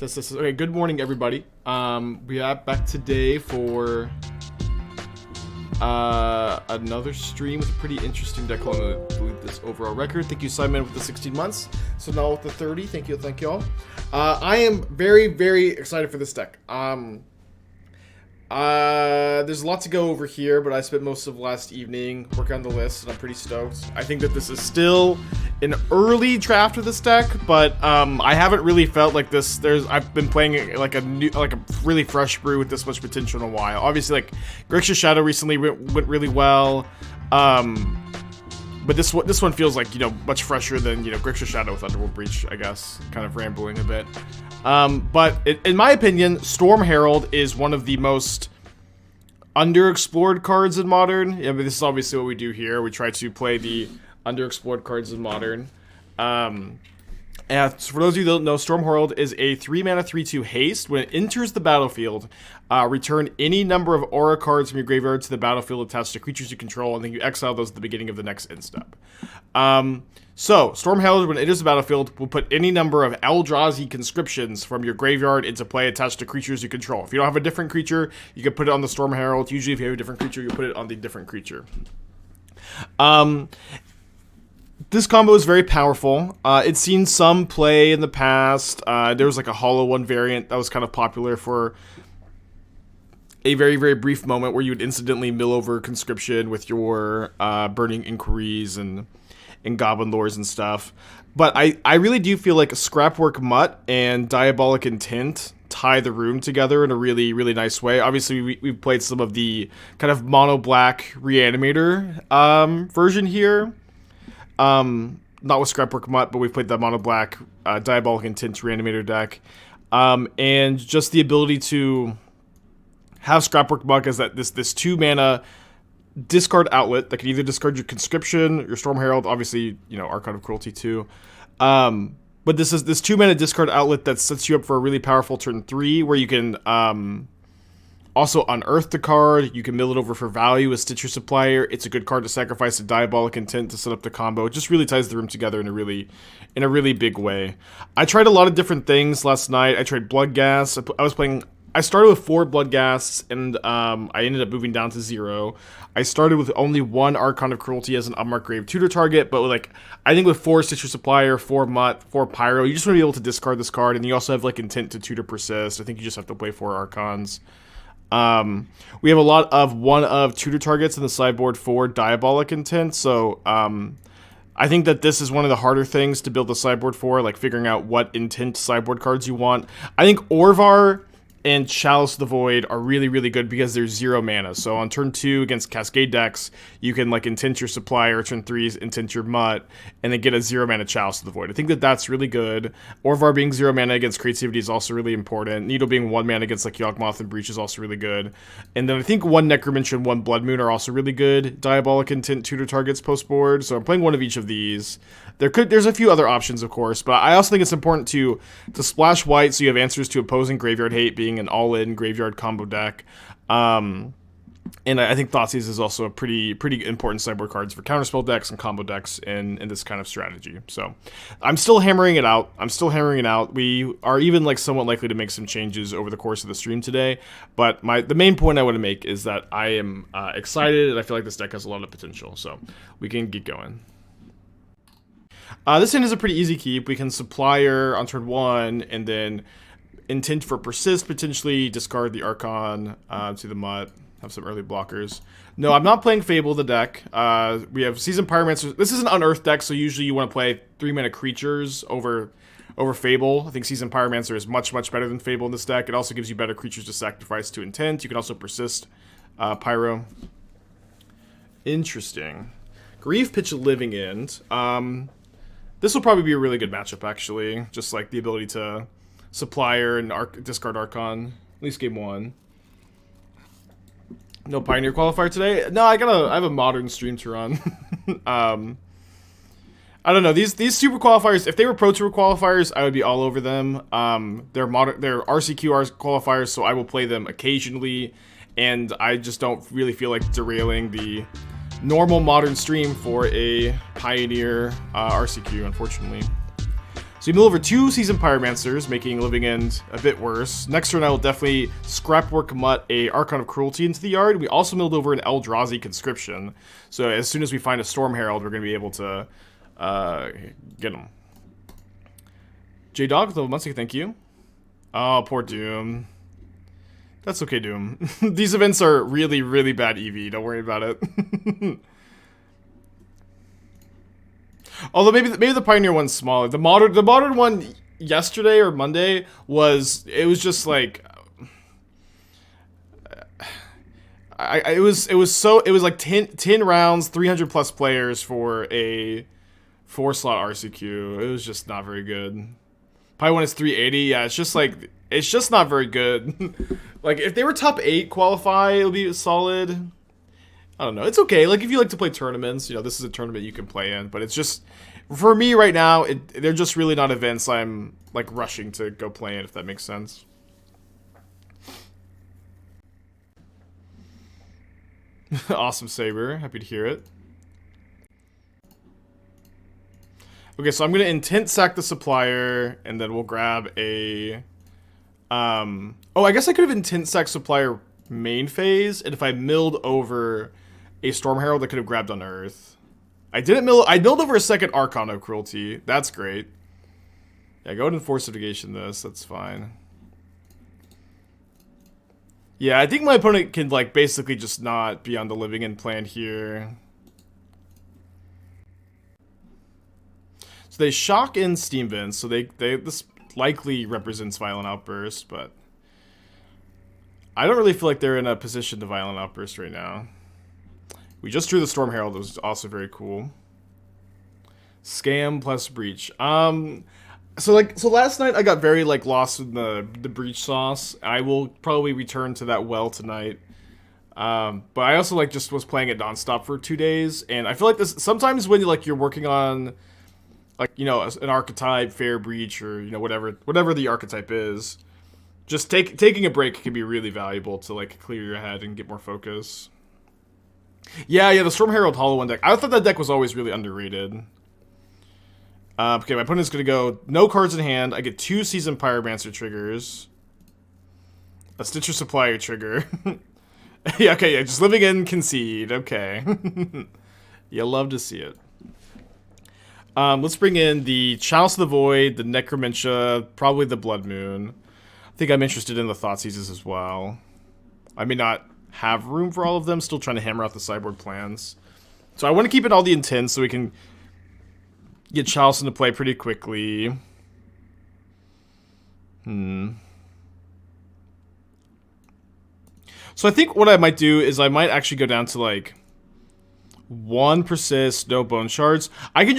Okay, good morning, everybody. We are back today for another stream with a pretty interesting deck. I'm going to delete this overall record. Thank you, Simon, with the 16 months. So now with the 30, thank you all. I am very, very excited for this deck. There's a lot to go over here, but I spent most of last evening working on the list, and I'm pretty stoked. I think that this is still an early draft of this deck, but I haven't really felt like this. I've been playing like a really fresh brew with this much potential in a while. Obviously, like Grixis Shadow recently went really well, but this one feels like, much fresher than, Grixis Shadow with Underworld Breach, I guess. Kind of rambling a bit. But in my opinion, Storm Herald is one of the most underexplored cards in Modern. Yeah, but this is obviously what we do here. We try to play the underexplored cards in Modern. And for those of you that don't know, Storm Herald is a 3-mana 3/2 haste. When it enters the battlefield, return any number of aura cards from your graveyard to the battlefield attached to creatures you control, and then you exile those at the beginning of the next end step. So, Storm Herald, when it enters the battlefield, will put any number of Eldrazi Conscriptions from your graveyard into play attached to creatures you control. If you don't have a different creature, you can put it on the Storm Herald. Usually, if you have a different creature, you put it on the different creature. This combo is very powerful. It's seen some play in the past. There was like a Hollow One variant that was kind of popular for a very, very brief moment where you would incidentally mill over Conscription with your Burning Inquiries and Goblin Lores and stuff. But I really do feel like Scrapwork Mutt and Diabolic Intent tie the room together in a really, really nice way. Obviously, we've played some of the kind of mono-black Reanimator version here. Not with Scrapwork Mutt, but we've played the mono-black Diabolic Intent Reanimator deck. And just the ability to have Scrapwork Mutt as this 2-mana discard outlet that can either discard your Conscription, your Storm Herald, obviously, Archon of Cruelty too. But this 2-mana discard outlet that sets you up for a really powerful turn 3, where you can also unearth the card. You can mill it over for value with Stitcher Supplier. It's a good card to sacrifice a Diabolic Intent to set up the combo. It just really ties the room together in a really big way. I tried a lot of different things last night. I tried Blood Gas. I started with 4 Blood Gas, and I ended up moving down to 0. I started with only 1 Archon of Cruelty as an Unmarked Grave tutor target, but I think with 4 Stitcher Supplier, 4 Mutt, 4 Pyro, you just want to be able to discard this card, and you also have Intent to tutor Persist. I think you just have to play 4 Archons. We have a lot of 1 of tutor targets in the sideboard for Diabolic Intent, so I think that this is one of the harder things to build the sideboard for, like figuring out what intent sideboard cards you want. I think Orvar and Chalice of the Void are really, really good because they're 0 mana. So on turn 2 against Cascade decks, you can intent your Supplier, turn 3 intent your Mutt, and then get a 0 mana Chalice of the Void. I think that that's really good. Orvar being 0 mana against Creativity is also really important. Needle being 1 mana against Yawgmoth and Breach is also really good. And then I think 1 Necromentia and 1 Blood Moon are also really good Diabolic Intent tutor targets post board. So I'm playing one of each of these. There's a few other options, of course, but I also think it's important to splash white so you have answers to opposing graveyard hate, being an all-in graveyard combo deck. And I think Thoughtseize is also a pretty important sideboard cards for counterspell decks and combo decks in this kind of strategy. So I'm still hammering it out. We are even somewhat likely to make some changes over the course of the stream today. But the main point I want to make is that I am excited, and I feel like this deck has a lot of potential. So we can get going. This hand is a pretty easy keep. We can Supplier on turn 1, and then Intent for Persist, potentially discard the Archon to the Mutt, have some early blockers. No, I'm not playing Fable the deck. We have Seasoned Pyromancer. This is an Unearth deck, so usually you want to play 3-mana creatures over Fable. I think Seasoned Pyromancer is much, much better than Fable in this deck. It also gives you better creatures to sacrifice to Intent. You can also Persist Pyro. Interesting. Grief, pitch a Living End. This will probably be a really good matchup, actually. Just the ability to Supplier and discard Archon. At least game 1. No Pioneer qualifier today? No, I have a Modern stream to run. I don't know. These Super qualifiers, if they were Pro Tour qualifiers, I would be all over them. They're RCQ qualifiers, so I will play them occasionally. And I just don't really feel like derailing the normal Modern stream for a Pioneer RCQ, unfortunately. So you mill over 2 Seasoned Pyromancers, making Living End a bit worse. Next turn I will definitely Scrapwork Mutt a Archon of Cruelty into the yard. We also milled over an Eldrazi Conscription. So as soon as we find a Storm Herald, we're going to be able to get them. J-Dog, level months, thank you. Oh, poor Doom. That's okay, Doom. These events are really, really bad EV. Don't worry about it. Although maybe the Pioneer one's smaller. The modern one yesterday or Monday was just like it was like 10 rounds, 300 plus players for a 4-slot RCQ. It was just not very good. Pi one is 380. Yeah, it's just not very good. Like if they were top 8 qualify, it would be solid. I don't know. It's okay. Like if you like to play tournaments, you know, this is a tournament you can play in. But it's just for me right now, they're just really not events I'm like rushing to go play in, if that makes sense. Awesome, Saber. Happy to hear it. Okay, so I'm gonna intent sack the Supplier, and then we'll grab a. Oh, I guess I could have intent sack Supplier main phase, and if I milled over a Storm Herald, I could have grabbed Unearth. I didn't mill. I milled over a second Archon of Cruelty. That's great. Yeah, go ahead and force litigation this. That's fine. Yeah, I think my opponent can like basically just not be on the Living End plan here. So they shock in Steam Vents, so this likely represents Violent Outburst, but I don't really feel like they're in a position to Violent Outburst right now. We just drew the Storm Herald, it was also very cool. Scam plus Breach. So last night I got very like lost in the Breach sauce. I will probably return to that well tonight. But I also like just was playing it nonstop for 2 days, and I feel like this sometimes when you're working on like, you know, an archetype, Fair Breach, or, you know, whatever the archetype is, just taking a break can be really valuable to, like, clear your head and get more focus. Yeah, the Storm Herald Hollow One deck. I thought that deck was always really underrated. Okay, my opponent's gonna go no cards in hand. I get 2 Seasoned Pyromancer triggers. A Stitcher Supplier trigger. Yeah, okay, just Living In, concede. Okay. You'll love to see it. Let's bring in the Chalice of the Void, the Necromentia, probably the Blood Moon. I think I'm interested in the Thoughtseizes as well. I may not have room for all of them, still trying to hammer out the sideboard plans. So I want to keep it all the intents so we can get Chalice into play pretty quickly. So I think what I might do is I might actually go down to like 1 Persist, no Bone Shards. I can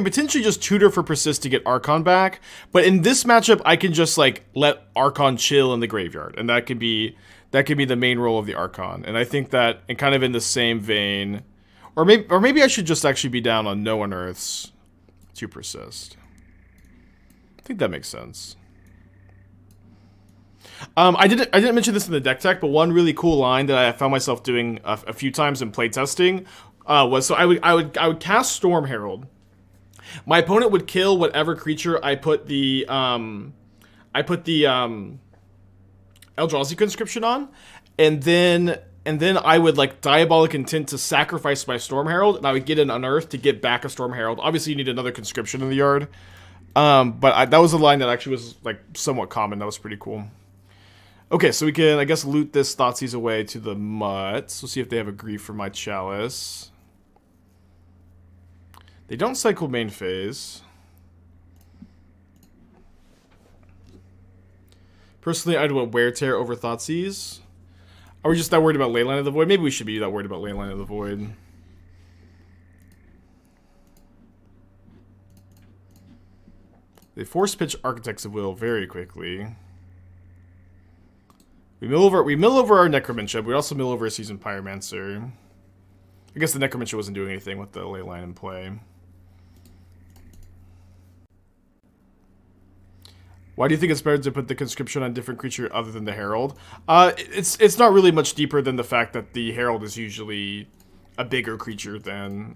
potentially just tutor for Persist to get Archon back, but in this matchup I can just like let Archon chill in the graveyard, and that could be the main role of the Archon. And I think that, and kind of in the same vein, or maybe I should just actually be down on no Unearths to Persist. I think that makes sense. I didn't mention this in the deck tech, but one really cool line that I found myself doing a few times in playtesting was, so I would cast Storm Herald. My opponent would kill whatever creature I put the Eldrazi Conscription on, and then I would like Diabolic Intent to sacrifice my Storm Herald, and I would get an Unearth to get back a Storm Herald. Obviously, you need another Conscription in the yard, but that was a line that actually was like somewhat common. That was pretty cool. Okay, so we can, I guess, loot this Thoughtseize away to the Mutts. We'll see if they have a grief for my Chalice. They don't cycle main phase. Personally, I'd want Wear Tear over Thoughtseize. Are we just that worried about Leyline of the Void? Maybe we should be that worried about Leyline of the Void. They force pitch Architects of Will very quickly. We mill over our Necromentia, but we also mill over a Seasoned Pyromancer. I guess the Necromentia wasn't doing anything with the Leyline in play. Why do you think it's better to put the Conscription on a different creature other than the Herald? It's not really much deeper than the fact that the Herald is usually a bigger creature than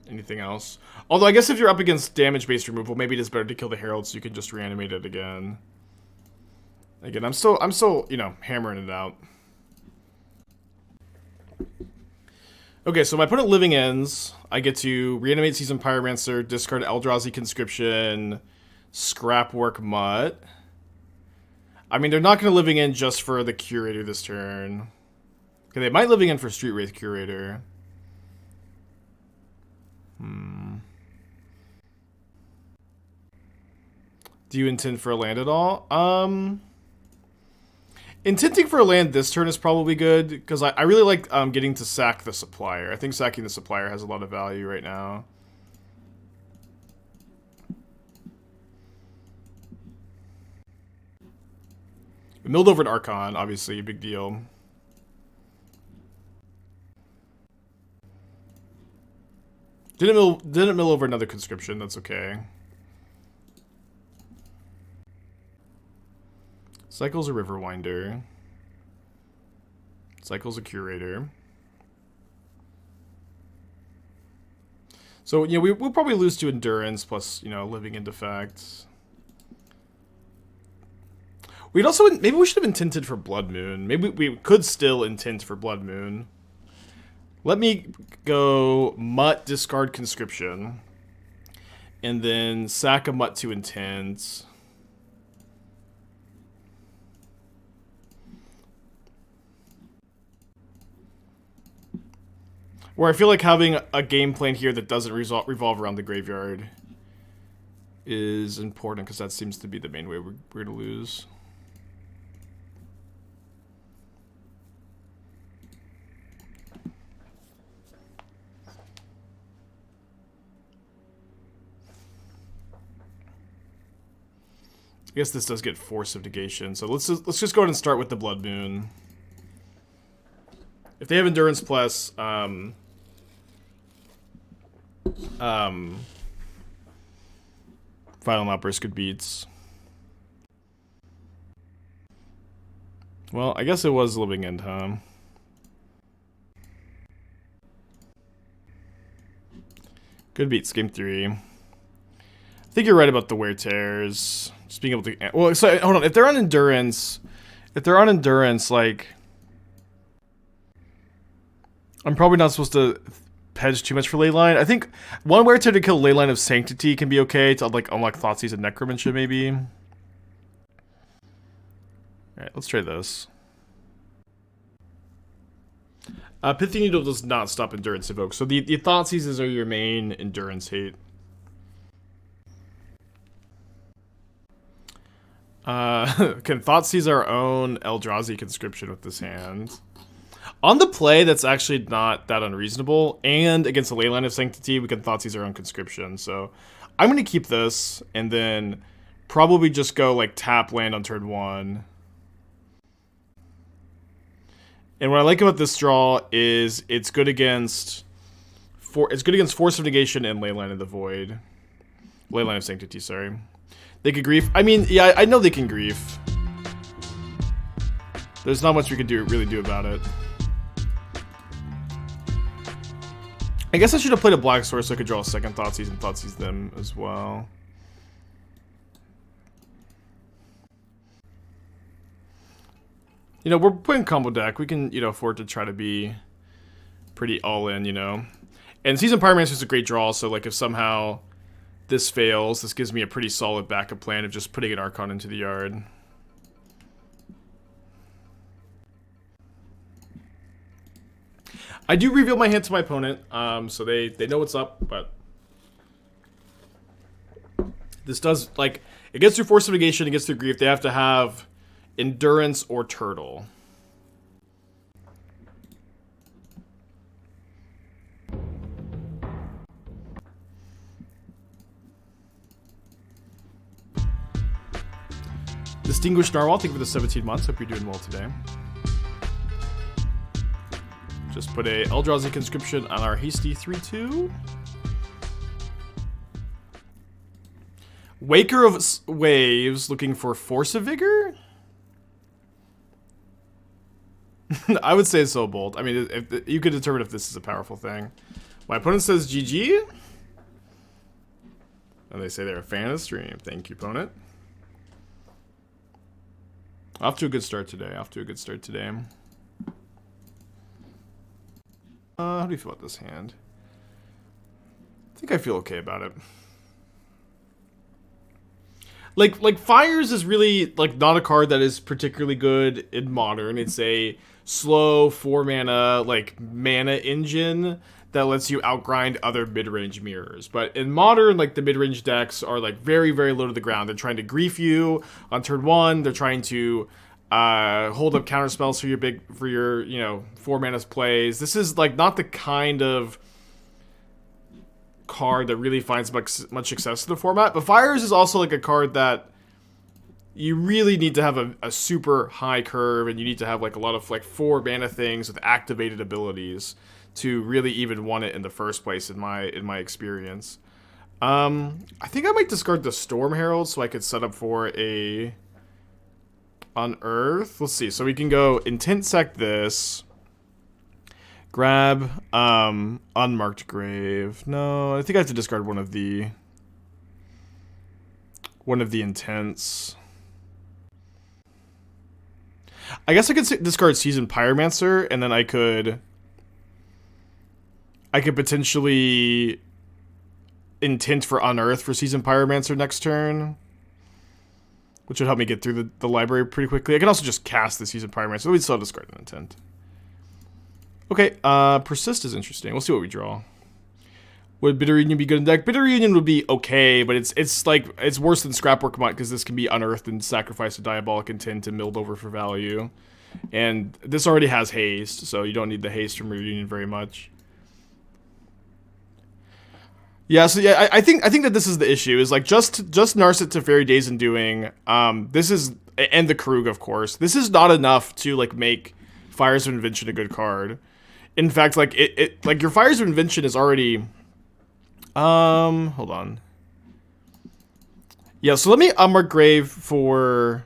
anything else. Although I guess if you're up against damage-based removal, maybe it is better to kill the Herald so you can just reanimate it again. Again, I'm still, you know, hammering it out. Okay, so my opponent living ends. I get to reanimate Seasoned Pyromancer, discard Eldrazi Conscription, Scrapwork Mutt. I mean, they're not going to living in just for the Curator this turn. Okay, they might living in for Street Wraith Curator. Do you intend for a land at all? Intending for a land this turn is probably good, because I really like getting to sack the Supplier. I think sacking the Supplier has a lot of value right now. Milled over an Archon, obviously, a big deal. Didn't mill over another Conscription, that's okay. Cycle's a Riverwinder. Cycle's a Curator. So, you know, we'll probably lose to Endurance plus, you know, Living into Fact. We'd also, maybe we should have intended for Blood Moon. Maybe we could still intend for Blood Moon. Let me go Mutt, discard Conscription. And then sack a Mutt to intent. Where I feel like having a game plan here that doesn't revolve around the graveyard is important, because that seems to be the main way we're going to lose. I guess this does get Force of Negation, so let's just go ahead and start with the Blood Moon. If they have Endurance plus, Final Outburst good beats. Well, I guess it was Living End, huh? Good beats, game 3. I think you're right about the wear tears. Just being able to... Well, so, hold on. If they're on Endurance... like... I'm probably not supposed to hedge too much for Leyline. I think one wear tear to kill Leyline of Sanctity can be okay to, like, unlock Thoughtseize and Necromentia, maybe. Alright, let's try this. Pithing Needle does not stop Endurance Evoke, so the Thoughtseizes are your main Endurance hate. Can Thoughtseize our own Eldrazi Conscription with this hand. On the play, that's actually not that unreasonable, and against the Leyline of Sanctity, we can Thoughtseize our own Conscription, so I'm going to keep this, and then probably just go, like, tap land on turn 1. And what I like about this draw is it's good against Force of Negation and Leyline of the Void. Leyline of Sanctity, sorry. They could grief. I mean, yeah, I know they can grief. There's not much we can really do about it. I guess I should have played a Black Source so I could draw a second Thoughtseize and Thoughtseize them as well. You know, we're playing combo deck. We can, you know, afford to try to be pretty all-in, you know. And Seasoned Pyromancer is a great draw, so, like, if somehow this fails, this gives me a pretty solid backup plan of just putting an Archon into the yard. I do reveal my hand to my opponent, so they know what's up, but this does, like, it gets through Force of Negation, it gets through Grief. They have to have Endurance or Turtle. Distinguished Narwhal, thank you for the 17 months. Hope you're doing well today. Just put a Eldrazi Conscription on our hasty 3/2. Waker of Waves looking for Force of Vigor? I would say so bold. I mean, if you could determine if this is a powerful thing. My opponent says GG. And they say they're a fan of the stream. Thank you, opponent. Off to a good start today. How do you feel about this hand? I think I feel okay about it. Like Fires is really like not a card that is particularly good in Modern. It's a slow 4-mana like mana engine that lets you outgrind other mid-range mirrors. But in Modern, like the mid-range decks are like very, very low to the ground. They're trying to grief you on turn 1. They're trying to hold up counter spells for your you know 4-mana plays. This is like not the kind of card that really finds much success in the format. But Fires is also like a card that you really need to have a super high curve, and you need to have like a lot of like 4-mana things with activated abilities to really even want it in the first place in my experience. I think I might discard the Storm Herald so I could set up for a Unearth. Let's see. So we can go Intent Sec this. Grab Unmarked Grave. No, I think I have to discard one of the intents. I guess I could discard Seasoned Pyromancer, and then I could potentially intent for Unearth for Seasoned Pyromancer next turn, which would help me get through the library pretty quickly. I can also just cast the Seasoned Pyromancer, so we'd still discard an intent. Okay, Persist is interesting. We'll see what we draw. Would Bitter Union be good in deck? Bitter Union would be okay, but it's worse than Scrapwork Mutt because this can be unearthed and sacrifice a Diabolic Intent and milled over for value. And this already has haste, so you don't need the haste from Bitter Union very much. Yeah, so yeah, I think that this is the issue, is like just Narset to Fairy Days and Doing, this is, and the Krug, of course, this is not enough to like make Fires of Invention a good card. In fact, like it like your Fires of Invention is already hold on. Yeah, so let me Unmarked Grave for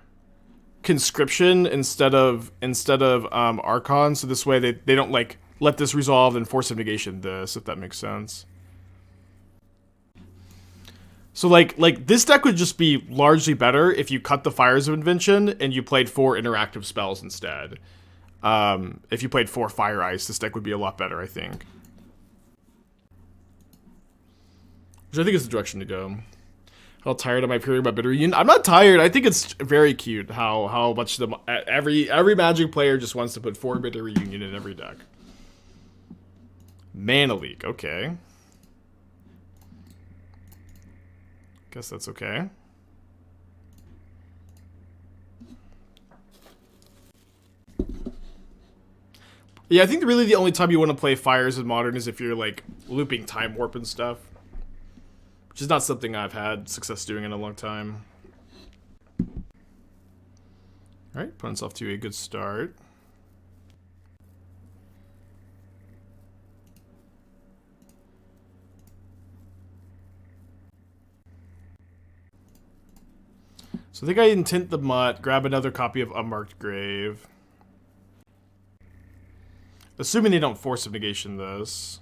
Conscription instead of Archon, so this way they don't like let this resolve and force of negation this, if that makes sense. So like this deck would just be largely better if you cut the Fires of Invention and you played 4 interactive spells instead. If you played 4 Fire Ice, this deck would be a lot better, I think. Which I think is the direction to go. How tired am I hearing about Bitter Union? I'm not tired. I think it's very cute how much every Magic player just wants to put 4 Bitter Union in every deck. Mana Leak, okay. Guess that's okay. Yeah, I think really the only time you want to play Fires in Modern is if you're like looping Time Warp and stuff, which is not something I've had success doing in a long time. Alright, opponent's off to a good start. So I think I intent the Mutt, grab another copy of Unmarked Grave. Assuming they don't force of negation this.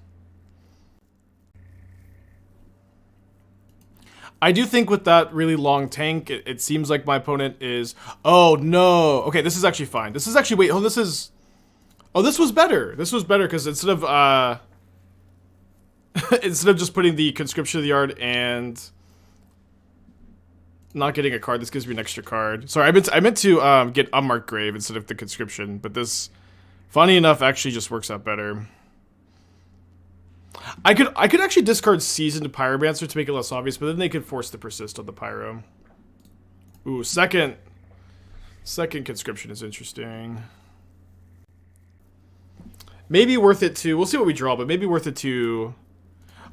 I do think with that really long tank, it seems like my opponent is... Oh, no. Okay, this is actually fine. This is actually... Wait, oh, this is... Oh, this was better. This was better because instead of... instead of just putting the Conscription of the Yard and... not getting a card, this gives me an extra card. Sorry, I meant to get Unmarked Grave instead of the Conscription, but this... funny enough, actually just works out better. I could actually discard Seasoned Pyromancer to make it less obvious, but then they could force the Persist on the Pyro. Ooh, second Conscription is interesting. Maybe worth it to... We'll see what we draw, but maybe worth it to...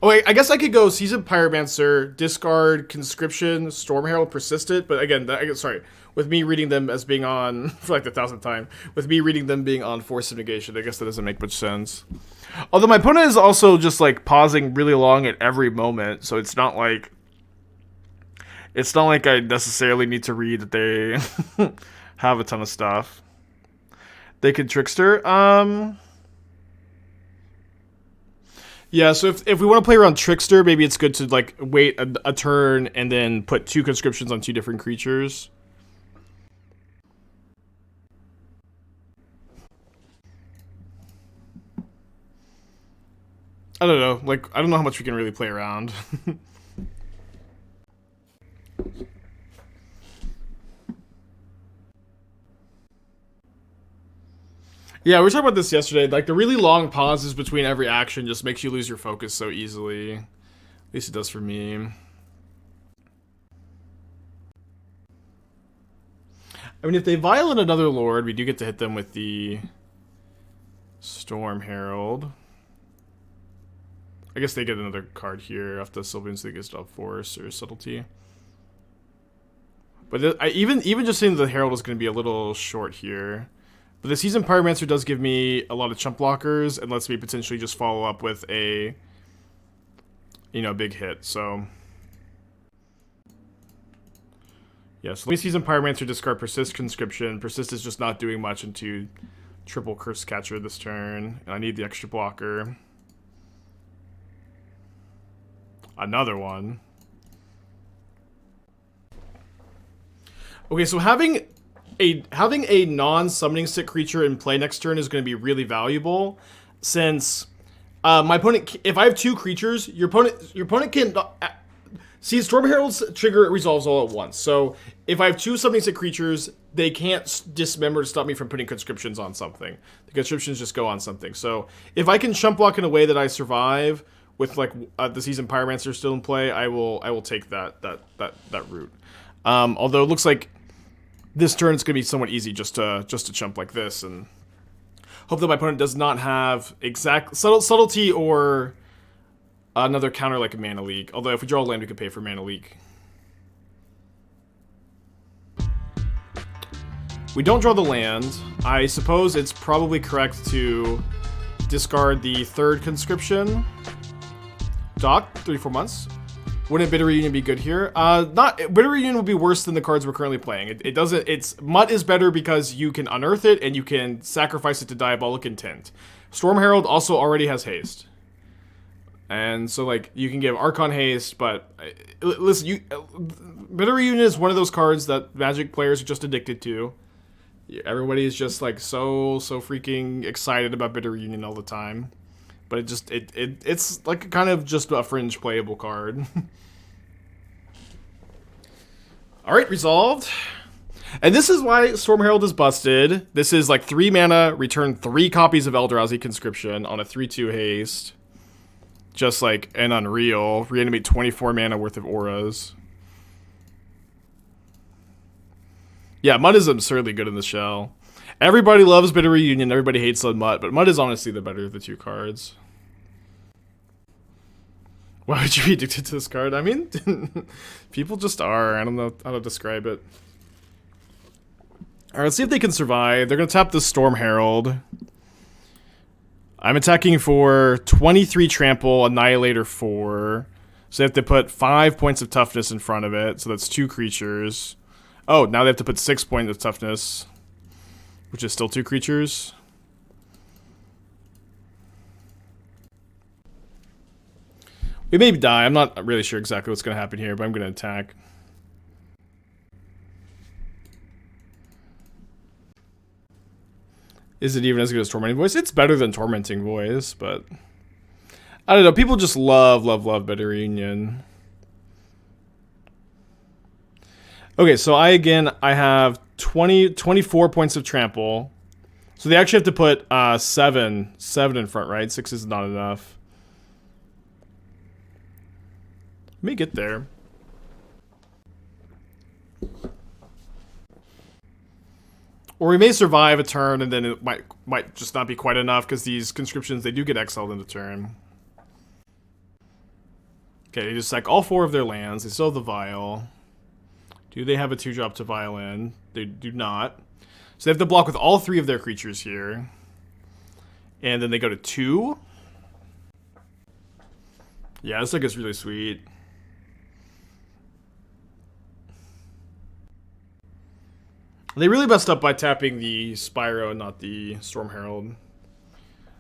Oh, wait, I guess I could go Seasoned Pyromancer, discard Conscription, Storm Herald, Persistent, but again, sorry, with me reading them as being on, for like the 1000th time, with me reading them being on Force of Negation, I guess that doesn't make much sense. Although my opponent is also just like pausing really long at every moment, so it's not like I necessarily need to read that they have a ton of stuff. They could Trickster. Yeah, so if we want to play around Trickster, maybe it's good to like wait a turn and then put 2 conscriptions on 2 different creatures. I don't know. Like, I don't know how much we can really play around. Yeah, we were talking about this yesterday. Like, the really long pauses between every action just makes you lose your focus so easily. At least it does for me. I mean, if they violate another lord, we do get to hit them with the Storm Herald. I guess they get another card here after Sylvan's League of Force or Subtlety. But even just saying the Herald is going to be a little short here. But the Seasoned Pyromancer does give me a lot of chump blockers and lets me potentially just follow up with a, you know, big hit. So, yeah, so let me Seasoned Pyromancer, discard Persist Conscription. Persist is just not doing much into triple Curse Catcher this turn. And I need the extra blocker. Another one. Okay, so having a non-summoning stick creature in play next turn is going to be really valuable, since my opponent, if I have 2 creatures, your opponent can see Storm Herald's trigger resolves all at once. So if I have 2 summoning stick creatures, they can't dismember to stop me from putting conscriptions on something. The conscriptions just go on something. So if I can chump block in a way that I survive with like the Seasoned Pyromancer still in play, I will take that route. Although it looks like this turn is going to be somewhat easy just to chump like this, and hope that my opponent does not have exact subtlety or another counter like a Mana Leak. Although if we draw a land, we could pay for Mana Leak. We don't draw the land. I suppose it's probably correct to discard the 3rd conscription. Doc, 34 months. Wouldn't Bitter Reunion be good here? Bitter Reunion would be worse than the cards we're currently playing. It doesn't. Mutt is better because you can unearth it and you can sacrifice it to Diabolic Intent. Storm Herald also already has haste, and so like you can give Archon haste. But listen, Bitter Reunion is one of those cards that Magic players are just addicted to. Everybody is just like so freaking excited about Bitter Reunion all the time. But it's like kind of just a fringe playable card. Alright, resolved. And this is why Storm Herald is busted. This is like 3 mana, return 3 copies of Eldrazi Conscription on a 3/2 haste. Just like an unreal. Reanimate 24 mana worth of auras. Yeah, Mutt is absurdly good in the shell. Everybody loves Bitter Reunion, everybody hates on Mutt, but Mutt is honestly the better of the 2 cards. Why would you be addicted to this card? I mean, people just are. I don't know how to describe it. Alright, let's see if they can survive. They're going to tap the Storm Herald. I'm attacking for 23 trample, Annihilator 4. So they have to put 5 points of toughness in front of it. So that's 2 creatures. Oh, now they have to put 6 points of toughness, which is still 2 creatures. We may die. I'm not really sure exactly what's going to happen here, but I'm going to attack. Is it even as good as Tormenting Voice? It's better than Tormenting Voice, but I don't know. People just love Bitter Reunion. Okay, so I have 24 points of trample. So they actually have to put 7 in front, right? 6 is not enough. Let me get there. Or we may survive a turn and then it might just not be quite enough because these conscriptions, they do get exiled in the turn. Okay, they just sack all 4 of their lands. They still have the Vial. Do they have a 2-drop to Vial in? They do not. So they have to block with all 3 of their creatures here. And then they go to 2. Yeah, this deck is really sweet. They really messed up by tapping the Spyro and not the Storm Herald.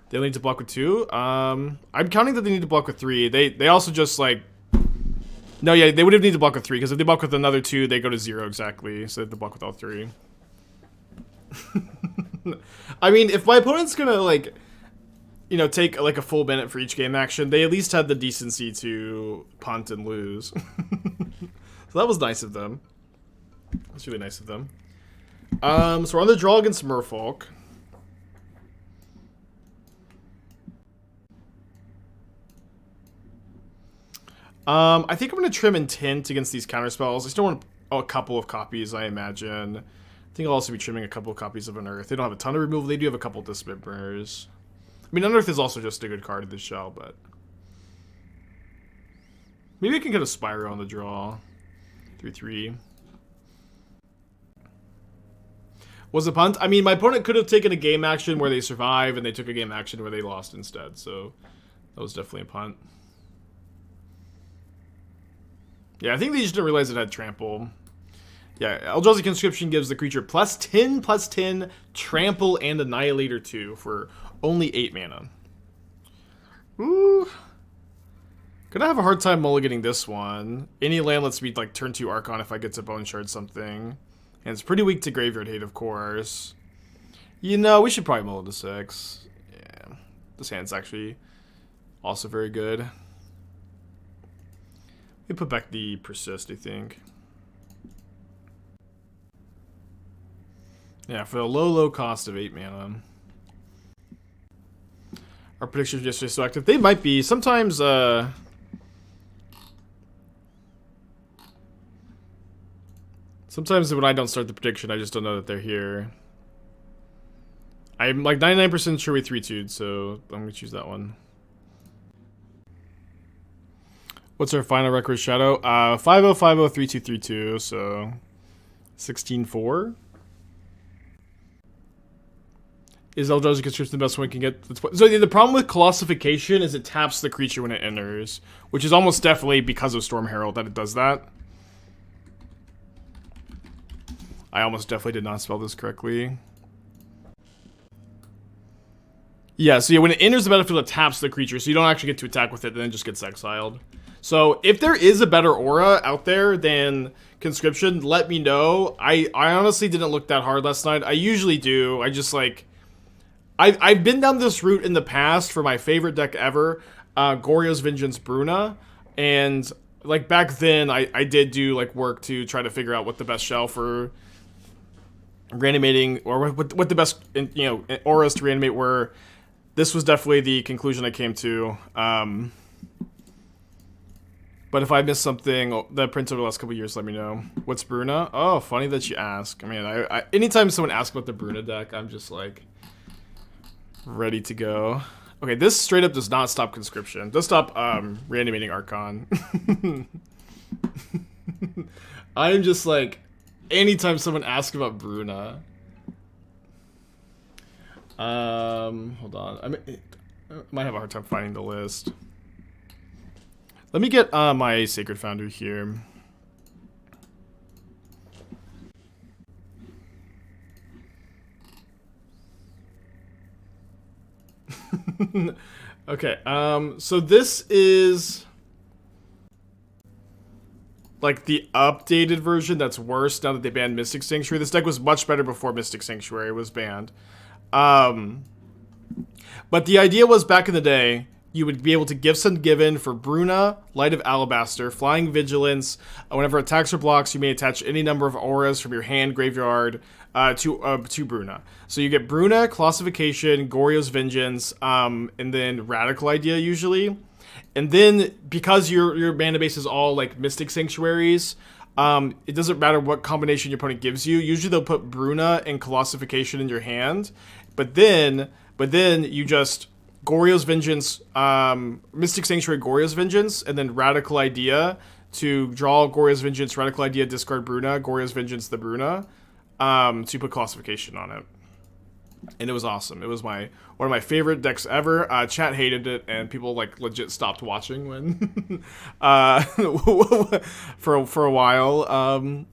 They only need to block with 2. I'm counting that they need to block with 3. They also just like... No, yeah, they would have needed to block with 3, because if they block with another 2, they go to 0 exactly. So they have to block with all 3. I mean, if my opponent's gonna, like, you know, take, like, a full minute for each game action, they at least had the decency to punt and lose. So that was nice of them. That's really nice of them. So we're on the draw against Merfolk. I think I'm going to trim Intent against these counterspells. I still want a couple of copies, I imagine. I think I'll also be trimming a couple of copies of Unearth. They don't have a ton of removal. They do have a couple of Dismembers. I mean, Unearth is also just a good card in this shell, but... Maybe I can get a Spyro on the draw. 3-3. Was a punt? I mean, my opponent could have taken a game action where they survive, and they took a game action where they lost instead, so... That was definitely a punt. Yeah, I think they just didn't realize it had trample. Yeah, Eldrazi Conscription gives the creature +10/+10, trample, and Annihilator 2 for only 8 mana. Ooh. Gonna have a hard time mulliganing this one. Any land lets me, like, turn 2 Archon if I get to Bone Shard something. And it's pretty weak to Graveyard Hate, of course. You know, we should probably mull to 6. Yeah. This hand's actually also very good. We put back the Persist, I think. Yeah, for the low cost of 8 mana. Our predictions are just so active. They might be. Sometimes, sometimes when I don't start the prediction, I just don't know that they're here. I'm like 99% sure we 3-2'd, so I'm gonna choose that one. What's our final record, Shadow? 5-0, 5-0, 3-2, 3-2, so 16-4. Is Eldrazi Conscription the best one we can get? So the problem with Colossification is it taps the creature when it enters, which is almost definitely because of Storm Herald that it does that. I almost definitely did not spell this correctly. Yeah, so yeah, when it enters the battlefield, it taps the creature, so you don't actually get to attack with it, then it just gets exiled. So if there is a better aura out there than Conscription, let me know. I honestly didn't look that hard last night. I usually do. I just like... I've been down this route in the past for my favorite deck ever, Goryo's Vengeance Bruna, and like back then I did do like work to try to figure out what the best shell for reanimating, or what the best, you know, auras to reanimate were. This was definitely the conclusion I came to. But if I missed something, the prints over the last couple of years, let me know. What's Bruna? Oh, funny that you ask. I mean, I anytime someone asks about the Bruna deck, I'm just like ready to go. Okay, this straight up does not stop Conscription. It does stop reanimating Archon. I'm just like, anytime someone asks about Bruna. Hold on. I might have a hard time finding the list. Let me get my Sacred Foundry here. Okay, so this is like the updated version that's worse now that they banned Mystic Sanctuary. This deck was much better before Mystic Sanctuary was banned. But the idea was, back in the day, you would be able to Gifts Ungiven for Bruna, Light of Alabaster, Flying Vigilance. Whenever attacks or blocks, you may attach any number of auras from your hand, graveyard, to Bruna. So you get Bruna, Colossification, Goryo's Vengeance, and then Radical Idea usually. And then, because your mana base is all like Mystic Sanctuaries, it doesn't matter what combination your opponent gives you. Usually they'll put Bruna and Colossification in your hand, but then you just Goryo's Vengeance, Mystic Sanctuary, Goryo's Vengeance, and then Radical Idea to draw Goryo's Vengeance, Radical Idea, discard Bruna, Goryo's Vengeance, the Bruna, to put Colossification on it. And it was awesome. It was one of my favorite decks ever. Chat hated it, and people like legit stopped watching when for a while.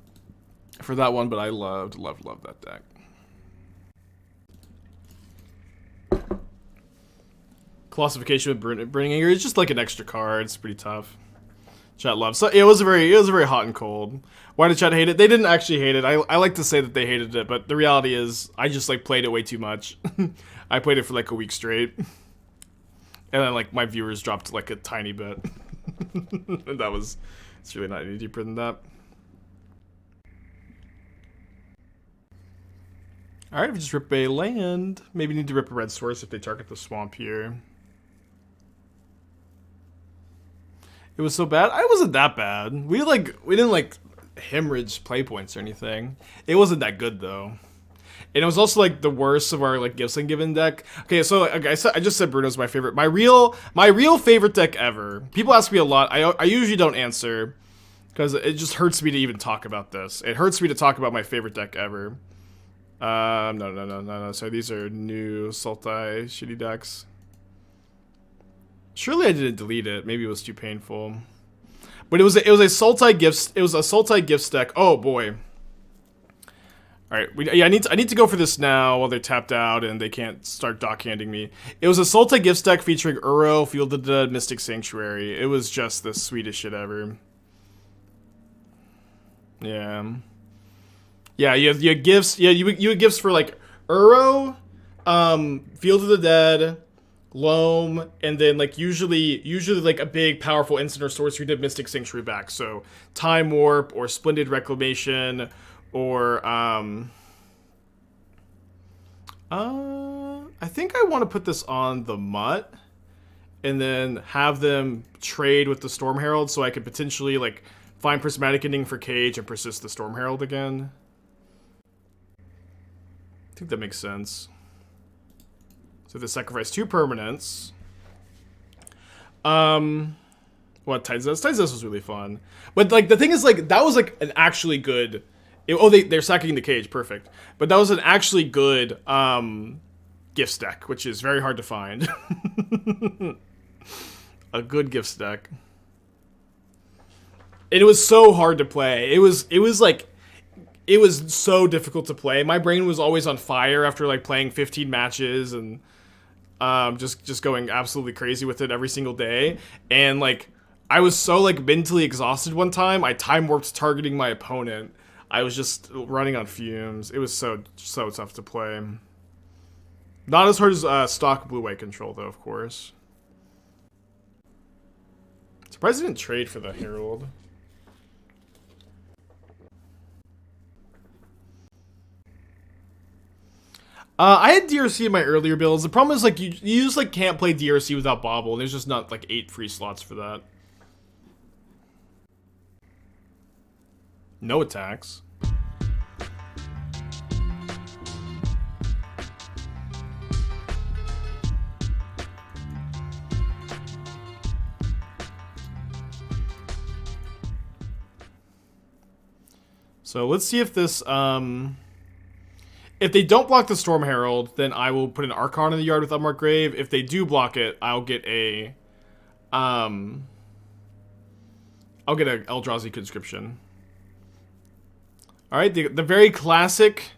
for that one, but I loved that deck. Classification with Burning Anger is just like an extra card. It's pretty tough. Chat loves. So it was a very hot and cold. Why did chat hate it? They didn't actually hate it. I like to say that they hated it, but the reality is I just like played it way too much. I played it for like a week straight, and then like my viewers dropped like a tiny bit. And that was, it's really not any deeper than that. All right, we just rip a land. Maybe need to rip a red source if they target the swamp here. It was so bad. I wasn't that bad. We didn't like hemorrhage play points or anything. It wasn't that good though. And it was also like the worst of our like Gifts Ungiven deck. Okay, so like I just said Bruno's my favorite. My real favorite deck ever. People ask me a lot. I usually don't answer because it just hurts me to even talk about this. It hurts me to talk about my favorite deck ever. No. So these are new Sultai shitty decks. Surely I didn't delete it. Maybe it was too painful. But it was a Sultai Gifts. It was a Sultai Gifts deck. Oh boy. All right. I need to go for this now while they're tapped out and they can't start dockhanding me. It was a Sultai Gifts deck featuring Uro, Field of the Dead, Mystic Sanctuary. It was just the sweetest shit ever. Yeah. Yeah. You had gifts. Yeah. You had gifts for like Uro, Field of the Dead, Loam, and then like usually like a big powerful instant or sorcery did Mystic Sanctuary back. So Time Warp or Splendid Reclamation or I think I want to put this on the Mutt and then have them trade with the Storm Herald so I could potentially like find Prismatic Ending for Cage and persist the Storm Herald again. I think that makes sense. So they sacrifice 2 permanents. What Thoughteize was really fun. But like the thing is like that was like an actually good they're sacking the cage, perfect. But that was an actually good gifts deck, which is very hard to find. A good gifts deck. And it was so hard to play. It was so difficult to play. My brain was always on fire after like playing 15 matches and just going absolutely crazy with it every single day. And like I was so like mentally exhausted one time. I time warped targeting my opponent. I was just running on fumes. It was so tough to play. Not as hard as stock blue-white control though, of course. Surprised I didn't trade for the Herald. I had DRC in my earlier builds. The problem is like you just like can't play DRC without Bobble, and there's just not like 8 free slots for that. No attacks. So let's see if this if they don't block the Storm Herald, then I will put an Archon in the yard with Unmarked Grave. If they do block it, I'll get a Eldrazi Conscription. All right, the very classic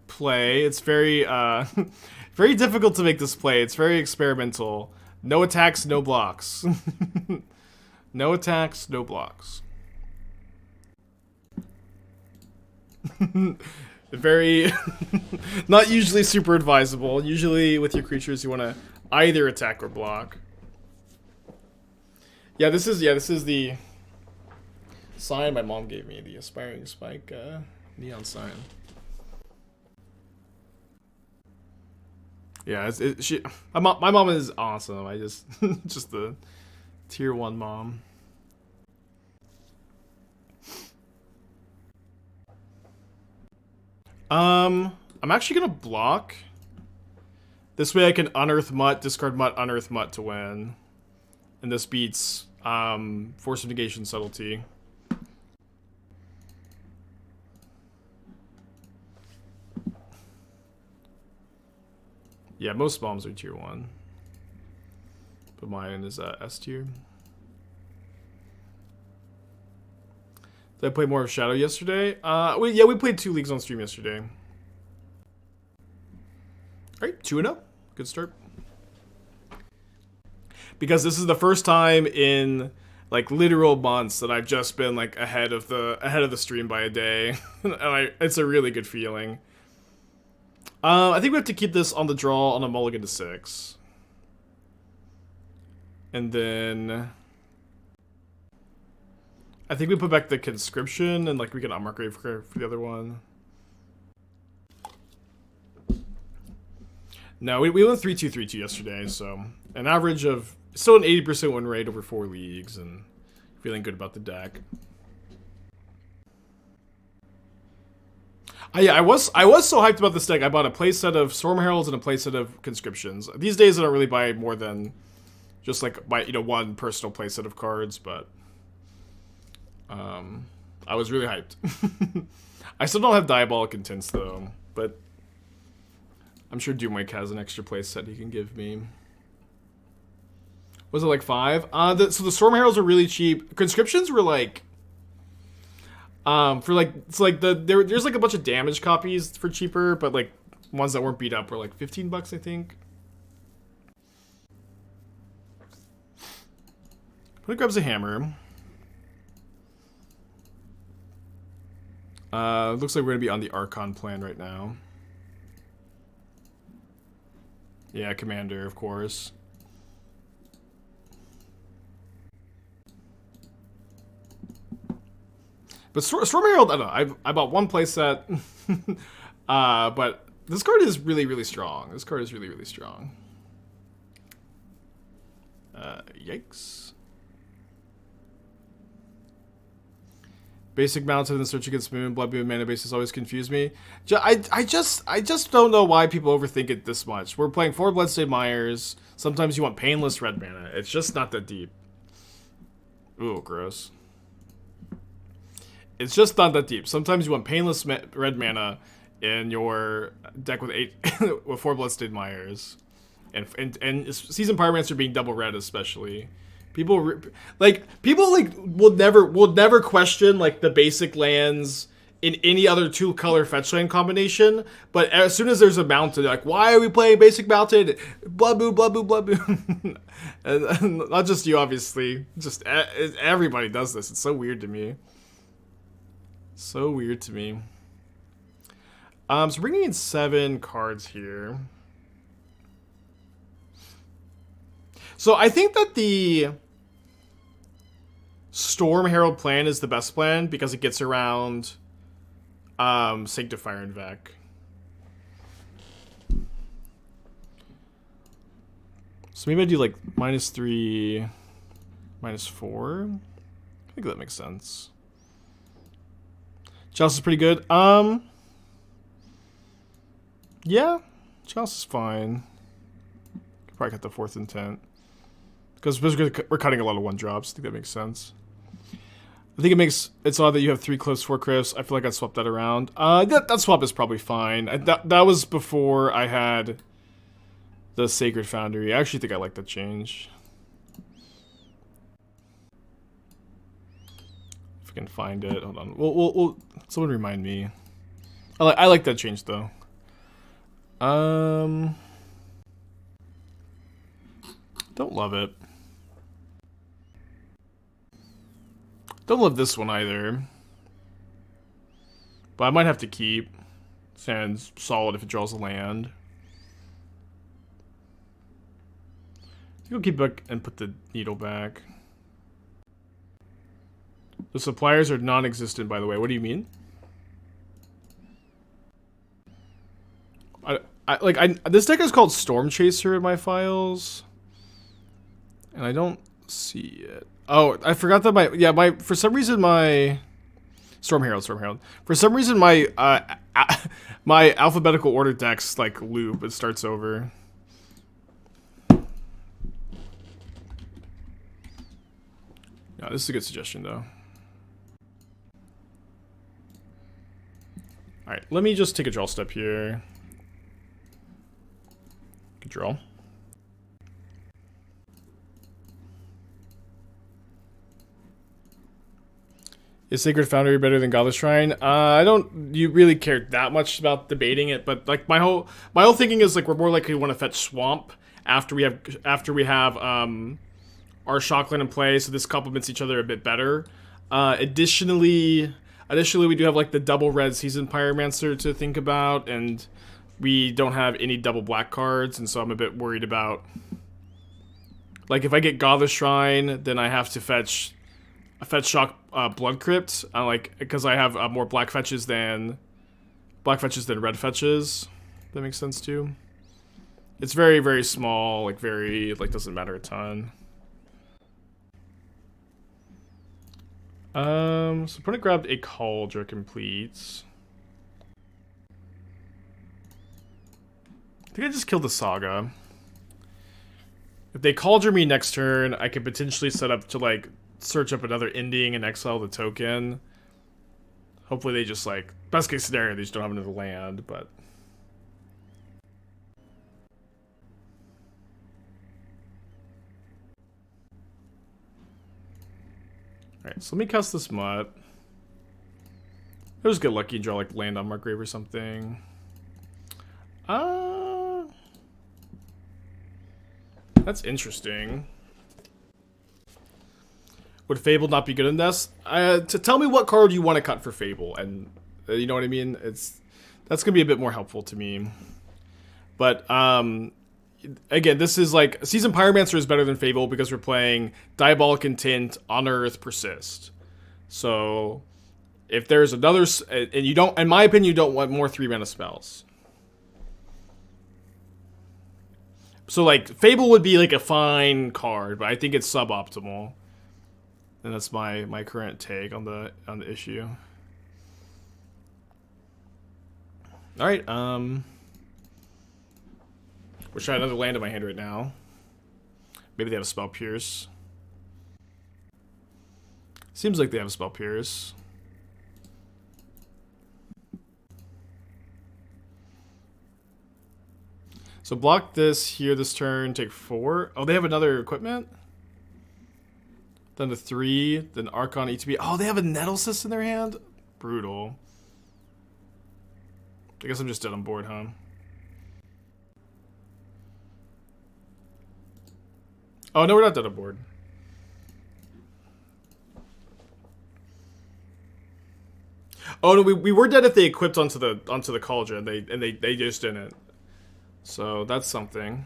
play. It's very very difficult to make this play. It's very experimental. No attacks, no blocks. No attacks, no blocks. Very not usually super advisable. Usually with your creatures you want to either attack or block. Yeah, this is the sign my mom gave me, the Aspiring Spike neon sign. Yeah, my mom is awesome. I just just the tier 1 mom. I'm actually gonna block. This way I can Unearth Mutt, discard Mutt, Unearth Mutt to win. And this beats Force of Negation Subtlety. Yeah, most bombs are tier 1. But mine is S tier. Did I play more of Shadow yesterday? Yeah, we played 2 leagues on stream yesterday. Alright, 2-0. Good start. Because this is the first time in like literal months that I've just been like ahead of the stream by a day. And it's a really good feeling. I think we have to keep this on the draw on a mulligan to 6. And then I think we put back the Conscription and like we can Unmarked Grave for the other one. No, we went 3-2-3-2 yesterday, so an average of still an 80% win rate over 4 leagues and feeling good about the deck. Yeah, I was so hyped about this deck. I bought a playset of Storm Heralds and a playset of Conscriptions. These days I don't really buy more than just like one personal playset of cards, but I was really hyped. I still don't have Diabolic Intents though, but I'm sure Doomwake has an extra playset he can give me. Was it like 5? So the Storm Heralds are really cheap. Conscriptions were like, for like, it's like there's like a bunch of damage copies for cheaper, but like ones that weren't beat up were like $15, I think. But it grabs a hammer. Looks like we're gonna be on the Archon plan right now. Yeah, Commander, of course. But Storm Herald, I don't know. I bought one playset. But this card is really, really strong. This card is really, really strong. Yikes. Basic mounted and search against moon, blood moon mana bases always confuse me. I just don't know why people overthink it this much. We're playing 4 Bloodstained Mires. Sometimes you want painless red mana. It's just not that deep. Ooh, gross. It's just not that deep. Sometimes you want painless red mana in your deck with 4 Bloodstained Mires, and Seasoned Pyromancer being double red especially. People will never question like the basic lands in any other 2-color fetch land combination, but as soon as there's a mounted, like, why are we playing basic mounted? Blood moon, blood moon, blood moon. And not just you, obviously. Just everybody does this. It's so weird to me. So weird to me. So bringing in 7 cards here. So I think that the Storm Herald plan is the best plan because it gets around Sanctifier and Vec. So maybe I do like -3, -4. I think that makes sense. Chalice is pretty good. Yeah, Chalice is fine. Could probably cut the 4th intent. Because we're cutting a lot of 1-drops. I think that makes sense. I think it's odd that you have 3 close 4 crypts. I feel like I'd swap that around. That swap is probably fine. That was before I had the Sacred Foundry. I actually think I like that change. If I can find it. Hold on. We'll someone remind me. I like that change though. Don't love it. Don't love this one either. But I might have to keep. Sounds solid if it draws a land. I think I'll keep back and put the needle back. The suppliers are non-existent, by the way. What do you mean? This deck is called Storm Chaser in my files. And I don't see it. Oh, I forgot that for some reason my Storm Herald. For some reason my my alphabetical order decks like loop. It starts over. Yeah, this is a good suggestion though. All right, let me just take a draw step here. Good draw. Is Sacred Foundry better than Godless Shrine? I don't you really care that much about debating it, but like my whole thinking is like we're more likely to want to fetch Swamp after we have our Shockland in play, so this complements each other a bit better. Additionally, we do have like the double red Seasoned Pyromancer to think about, and we don't have any double black cards, and so I'm a bit worried about, like, if I get Godless Shrine, then I have to fetch Blood Crypt, because I have more black fetches than red fetches. That makes sense too. It's very, very small, like doesn't matter a ton. So opponent grabbed a Cauldron Complete. I think I just killed the Saga. If they Cauldron me next turn, I could potentially set up to like search up another ending and exile the token. Hopefully they just like, best case scenario, they just don't have another land, but. Alright, so let me cast this Mutt. I'll just get lucky and draw like land on Unmarked Grave or something. That's interesting. Would Fable not be good in this? To tell me what card you want to cut for Fable, and you know what I mean? That's gonna be a bit more helpful to me. But again, this is like Seasoned Pyromancer is better than Fable because we're playing Diabolic Intent, Unearth, Persist. So if there's another, and you don't, in my opinion, you don't want more 3-mana spells. So like Fable would be like a fine card, but I think it's suboptimal. And that's my current take on the issue. All right, wish I had another land in my hand right now. Maybe they have a Spell Pierce. Seems like they have a Spell Pierce. So block this here this turn, take 4. Oh, they have another equipment? Then the 3, then Archon ETB. Oh, they have a Nettle Cyst in their hand? Brutal. I guess I'm just dead on board, huh? Oh, no, we're not dead on board. Oh, no, we were dead if they equipped onto the Cauldron. They just didn't. So that's something.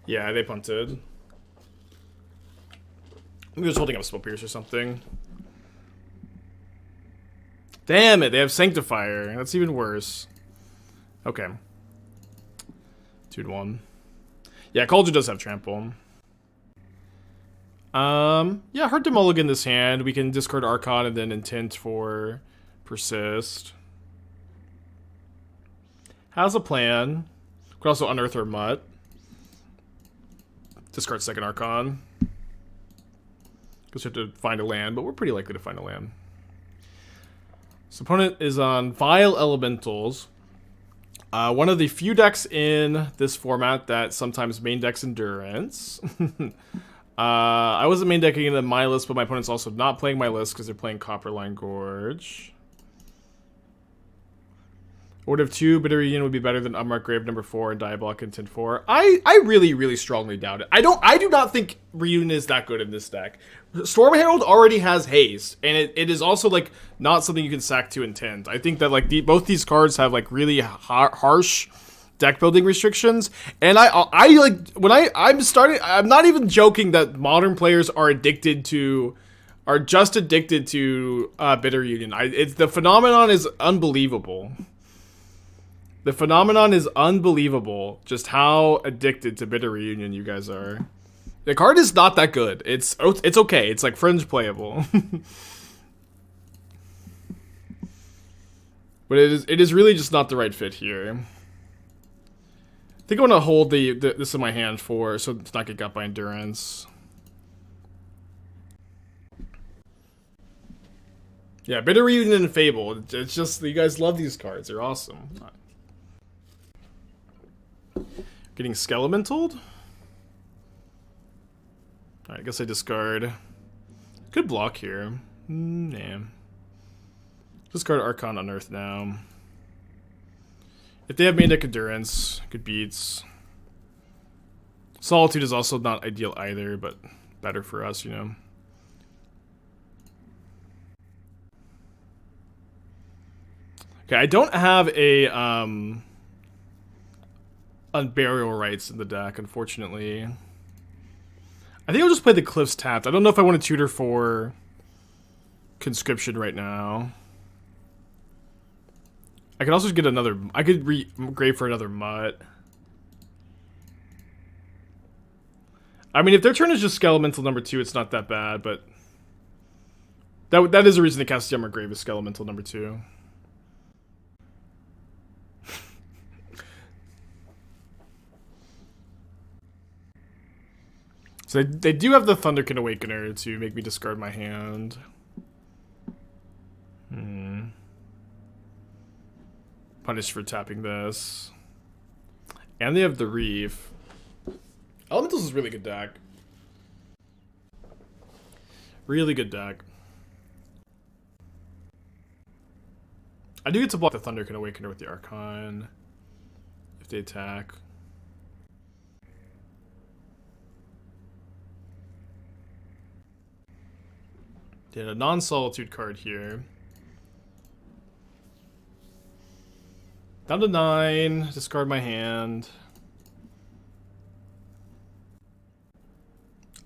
Yeah, they punted. Maybe just holding up Spell Pierce or something. Damn it, they have Sanctifier. That's even worse. Okay. 2-1. Yeah, Cauldron does have Trample. Yeah, hard to mulligan this hand. We can discard Archon and then Intent for Persist. Has a plan. Could also Unearth or Mutt. Discard second Archon. Because we have to find a land, but we're pretty likely to find a land. So opponent is on Vile Elementals. One of the few decks in this format that sometimes main decks Endurance. I wasn't main decking into my list, but my opponent's also not playing my list because they're playing Copperline Gorge. Order of 2, Bitter Reunion would be better than Unmarked Grave number 4 and Diabolic Intent 4. I really, really strongly doubt it. I do not think Reunion is that good in this deck. Storm Herald already has haste, and it is also like not something you can sack to Intent. I think that like both these cards have like really harsh deck building restrictions, and I like when I'm not even joking that modern players are just addicted to Bitter Reunion. The phenomenon is unbelievable. The phenomenon is unbelievable, just how addicted to Bitter Reunion you guys are. The card is not that good. It's okay. It's like fringe playable. But it is really just not the right fit here. I think I want to hold this in my hand so it's not get got by Endurance. Yeah, Bitter Reunion and Fable. It's just, you guys love these cards. They're awesome. Getting Skelementaled? Alright, I guess I discard. Could block here. Nah. Discard Archon Unearth now. If they have main deck Endurance, good beats. Solitude is also not ideal either, but better for us, you know. Okay, I don't have a Unburial Rites in the deck, unfortunately. I think I'll just play the Cliffs tapped. I don't know if I want to tutor for Conscription right now. I could also get another... I could grave for another Mutt. I mean, if their turn is just Skelemental number 2, it's not that bad, but... That is a reason to cast Unmarked Grave is Skelemental number 2. So they do have the Thunderkin Awakener to make me discard my hand. Punished for tapping this. And they have the Reef. Elementals is a really good deck. Really good deck. I do get to block the Thunderkin Awakener with the Archon. If they attack. Did a non-solitude card here. Down to 9. Discard my hand.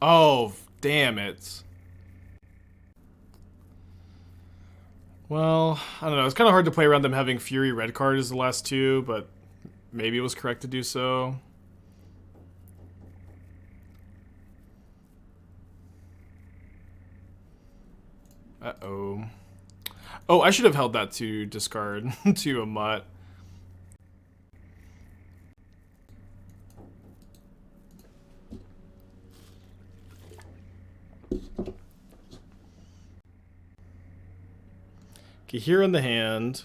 Oh, damn it. Well, I don't know. It's kind of hard to play around them having Fury red card as the last 2, but maybe it was correct to do so. Uh-oh. Oh, I should have held that to discard to a Mutt. Okay, here in the hand.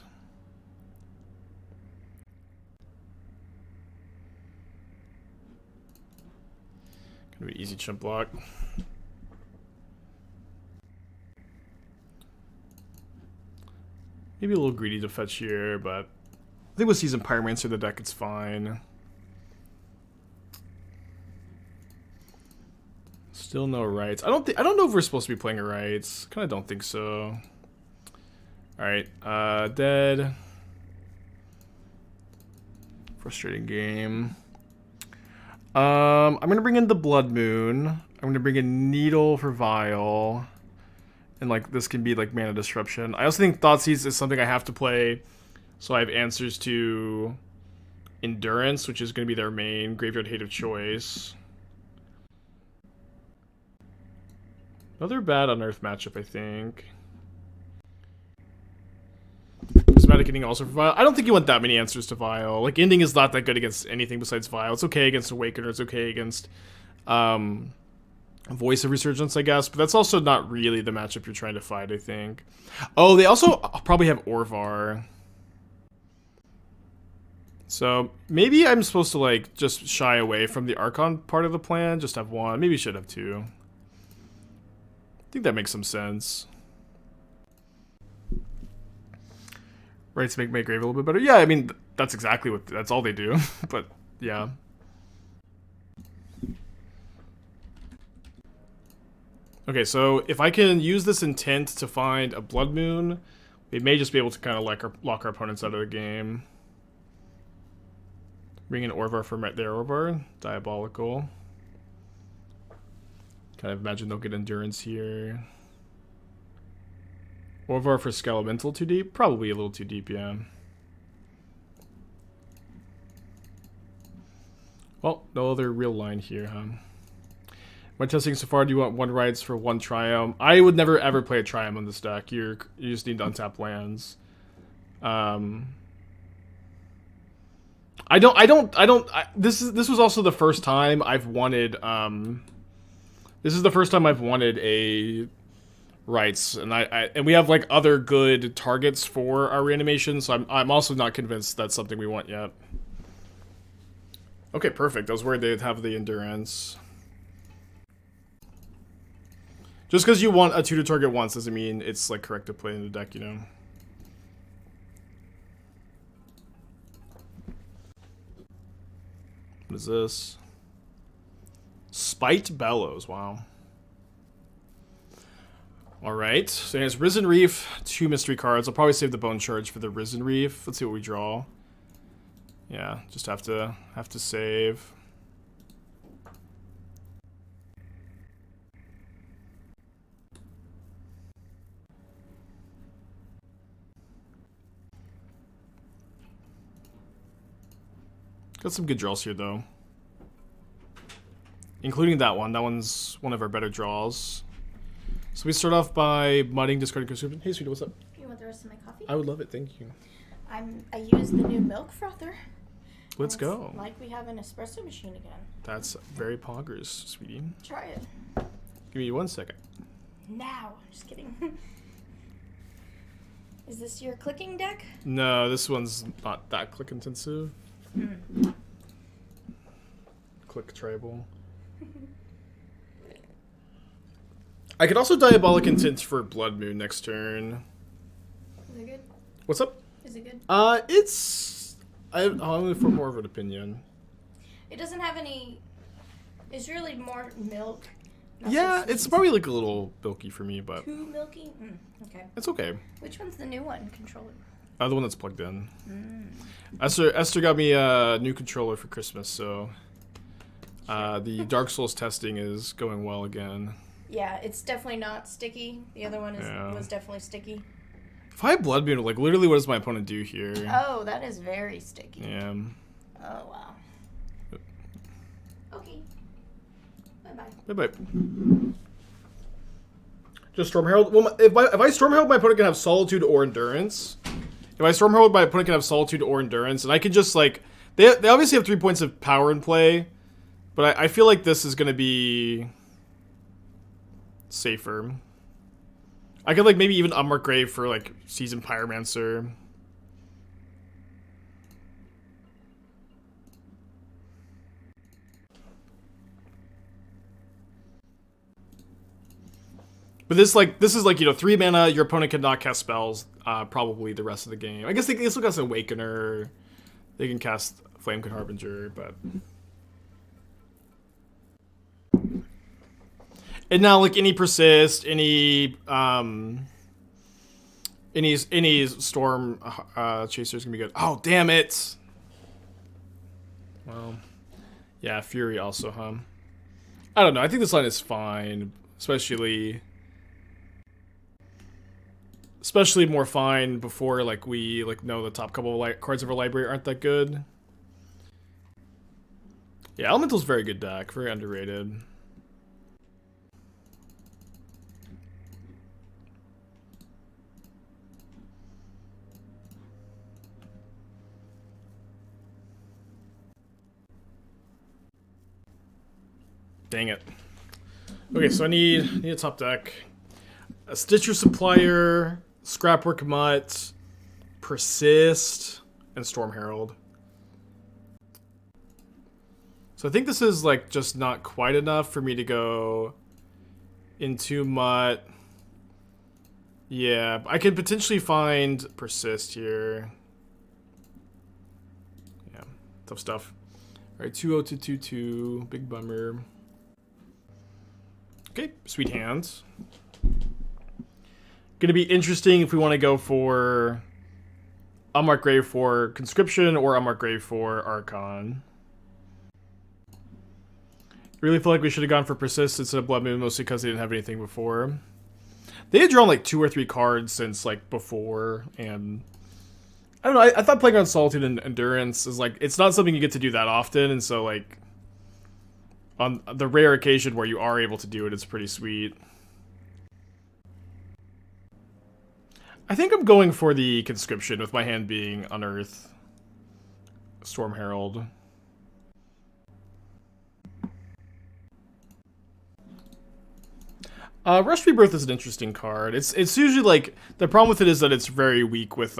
Gonna be easy chump block. Maybe a little greedy to fetch here, but I think with Seasoned Pyromancer the deck, it's fine. Still no rights. I don't know if we're supposed to be playing a rights. Kind of don't think so. All right, dead. Frustrating game. I'm gonna bring in the Blood Moon. I'm gonna bring in Needle for Vial. And like this can be like Mana Disruption. I also think Thoughtseize is something I have to play, so I have answers to Endurance, which is going to be their main graveyard hate of choice. Another bad Unearth matchup, I think. Prismatic Ending also for Vial. I don't think you want that many answers to Vial. Like Ending is not that good against anything besides Vial. It's okay against Awakener. It's okay against Voice of Resurgence, I guess, but that's also not really the matchup you're trying to fight, I think. Oh, they also probably have Orvar. So maybe I'm supposed to like just shy away from the Archon part of the plan, just have 1. Maybe you should have 2. I think that makes some sense. Right, to make my grave a little bit better. Yeah, I mean, that's exactly what, that's all they do, but yeah. Okay, so if I can use this intent to find a Blood Moon, we may just be able to kind of lock our opponents out of the game. Bring in Orvar from right there, Orvar. Diabolical. Kind of imagine they'll get Endurance here. Orvar for Skelemental too deep? Probably a little too deep, yeah. Well, no other real line here, huh? When testing so far, do you want 1 rights for 1 Triumph? I would never ever play a Triumph on this deck. You just need to untap lands. This was also the first time I've wanted this is the first time I've wanted a rights, and and we have like other good targets for our reanimation, so I'm also not convinced that's something we want yet. Okay, perfect. I was worried they'd have the Endurance. Just because you want a 2 to target once doesn't mean it's like correct to play in the deck, you know. What is this? Spite Bellows, wow. Alright, so it's Risen Reef, 2 mystery cards. I'll probably save the Bone Shards for the Risen Reef. Let's see what we draw. Yeah, just have to save. Got some good draws here though. Including that one. That one's one of our better draws. So we start off by mudding, discarding conscription. Hey sweetie, what's up? You want the rest of my coffee? I would love it, thank you. I use the new milk frother. Let's go. Like we have an espresso machine again. That's very poggers, sweetie. Try it. Give me 1 second. Now. Just kidding. Is this your clicking deck? No, this one's not that click intensive. Click tribal. I could also Diabolic Intent for Blood Moon next turn. Is it good? What's up? Is it good? It's... I'm only for more of an opinion. It doesn't have any... It's really more milk. Yeah, it's probably like a little milky for me, but... Too milky? Okay. It's okay. Which one's the new one? Controller? The one that's plugged in. Esther got me a new controller for Christmas, so... the Dark Souls testing is going well again. Yeah, it's definitely not sticky. The other one was definitely sticky. If I had Blood Moon, like, literally what does my opponent do here? Oh, that is very sticky. Yeah. Oh, wow. Okay. Bye-bye. Bye-bye. Just Storm Herald. Well, if I Storm Herald, my opponent can have Solitude or Endurance. If I Storm Herald, my opponent can have Solitude or Endurance, and I can just, like... They obviously have 3 points of power in play, but I feel like this is going to be... safer. I could like maybe even Unmarked Grave for like Seasoned Pyromancer. But this is like, you know, 3 mana, your opponent cannot cast spells probably the rest of the game. I guess they can still cast Awakener. They can cast Flamekin Harbinger, but... And now, like, any Persist, any Storm Chaser is gonna be good. Oh, damn it! Well, yeah, Fury also, huh? I don't know. I think this line is fine, especially more fine before like we like know the top couple of cards of our library aren't that good. Yeah, Elemental's a very good deck, very underrated. Dang it. Okay, so I need a top deck. A Stitcher Supplier, Scrapwork Mutt, Persist, and Storm Herald. So I think this is like just not quite enough for me to go into Mutt. Yeah, I could potentially find Persist here. Yeah, tough stuff. Alright, 2-0-2-2-2, big bummer. Okay, sweet hands. Gonna be interesting if we want to go for Unmarked Grave for Conscription or Unmarked Grave for Archon. Really feel like we should have gone for Persist instead of Blood Moon, mostly because they didn't have anything before. They had drawn like 2 or 3 cards since like before, and I don't know, I thought playing on Solitude and Endurance is like, it's not something you get to do that often, and so like, on the rare occasion where you are able to do it, it's pretty sweet. I think I'm going for the Conscription with my hand being Unearth. Storm Herald. Rush Rebirth is an interesting card. It's usually like, the problem with it is that it's very weak with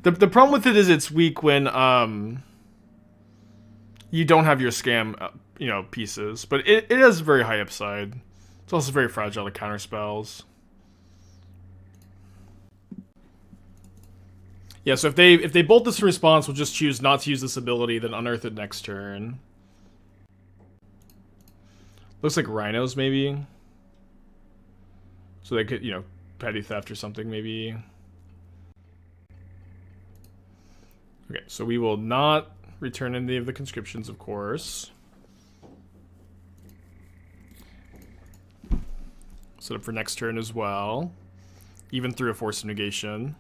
The problem with it is it's weak when you don't have your scam pieces, but it has very high upside. It's also very fragile to counter spells. Yeah, so if they bolt this in response, we'll just choose not to use this ability, then unearth it next turn. Looks like rhinos, maybe. So they could, petty theft or something, maybe. Okay, so we will not return any of the conscriptions, of course. Set up for next turn as well. Even through a force of negation.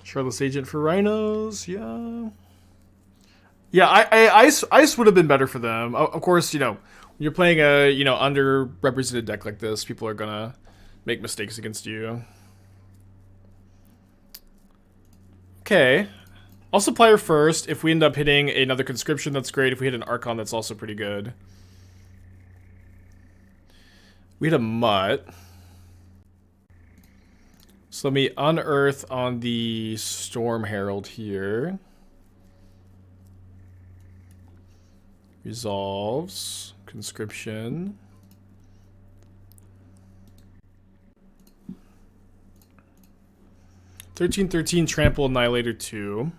Charlotte's Agent for rhinos, yeah. Yeah, Ice would have been better for them. Of course, when you're playing a, underrepresented deck like this, people are gonna make mistakes against you. Okay. I'll Supplier first. If we end up hitting another Conscription, that's great. If we hit an Archon, that's also pretty good. We hit a Mutt. So let me unearth on the Storm Herald here. Resolves. Conscription. $13/13 Trample Annihilator 2.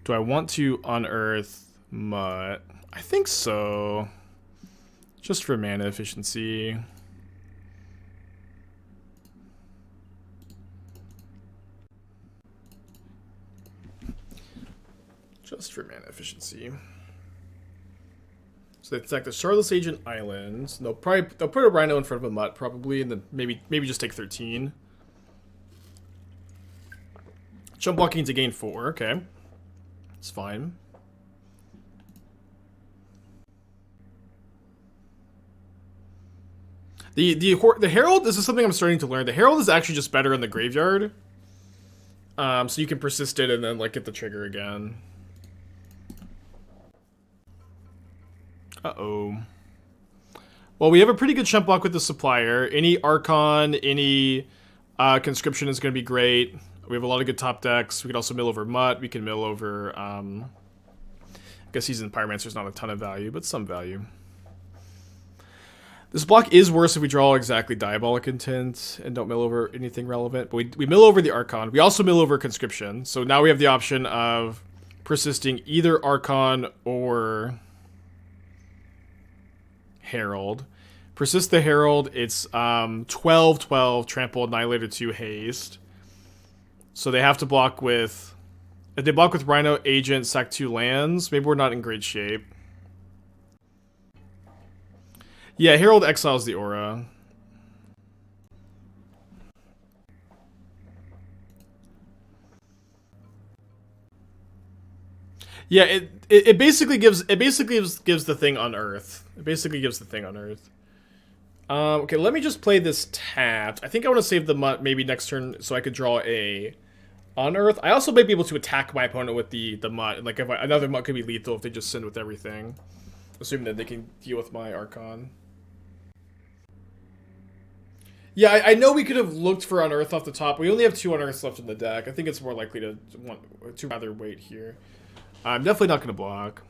Do I want to unearth Mutt? I think so. Just for mana efficiency. Just for mana efficiency. So they attack the Charlotte's Agent Islands. They'll put a Rhino in front of a Mutt probably, and then maybe just take 13. Jump blocking to gain 4. Okay, it's fine. The Herald. This is something I'm starting to learn. The Herald is actually just better in the graveyard. So you can persist it and then get the trigger again. Uh-oh. Well, we have a pretty good chump block with the Supplier. Any Archon, any Conscription is going to be great. We have a lot of good top decks. We can also mill over Mutt. We can mill over, I guess Seasoned Pyromancer is not a ton of value, but some value. This block is worse if we draw exactly Diabolic Intent and don't mill over anything relevant. But we mill over the Archon. We also mill over Conscription. So now we have the option of persisting either Archon or Herald. Persist the Herald. It's 12/12 Trample Annihilator 2 Haste. So they have to block with... If they block with Rhino, Agent, sack 2 lands, maybe we're not in great shape. Yeah, Herald exiles the aura. Yeah, it basically gives the thing Unearth. It basically gives the thing Unearth. Okay, let me just play this tapped. I think I want to save the Mutt maybe next turn so I could draw a Unearth. I also might be able to attack my opponent with the Mutt. Like if another Mutt could be lethal if they just send with everything, assuming that they can deal with my Archon. Yeah, I know we could have looked for Unearth off the top. We only have 2 Unearths left in the deck. I think it's more likely to rather wait here. I'm definitely not going to block.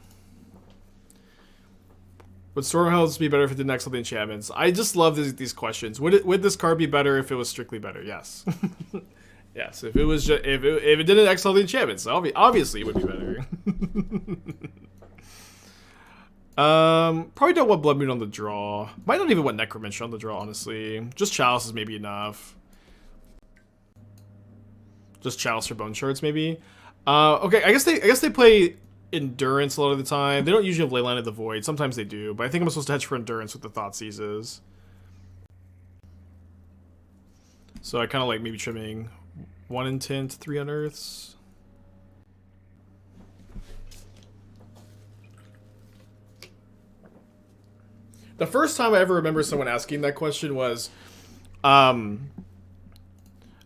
Would Storm Herald be better if it didn't exile the enchantments? I just love these questions. Would this card be better if it was strictly better? Yes. Yes. If it was if it didn't exile the enchantments, obviously it would be better. Probably don't want Blood Moon on the draw. Might not even want Necromentia on the draw, honestly. Just Chalice is maybe enough. Just Chalice or Bone Shards, maybe. Okay, I guess they play Endurance a lot of the time. They don't usually have Leyline of the Void. Sometimes they do, but I think I'm supposed to hedge for Endurance with the Thoughtseizes. So I kind of like maybe trimming 1 Intent, 3 Unearths. The first time I ever remember someone asking that question was,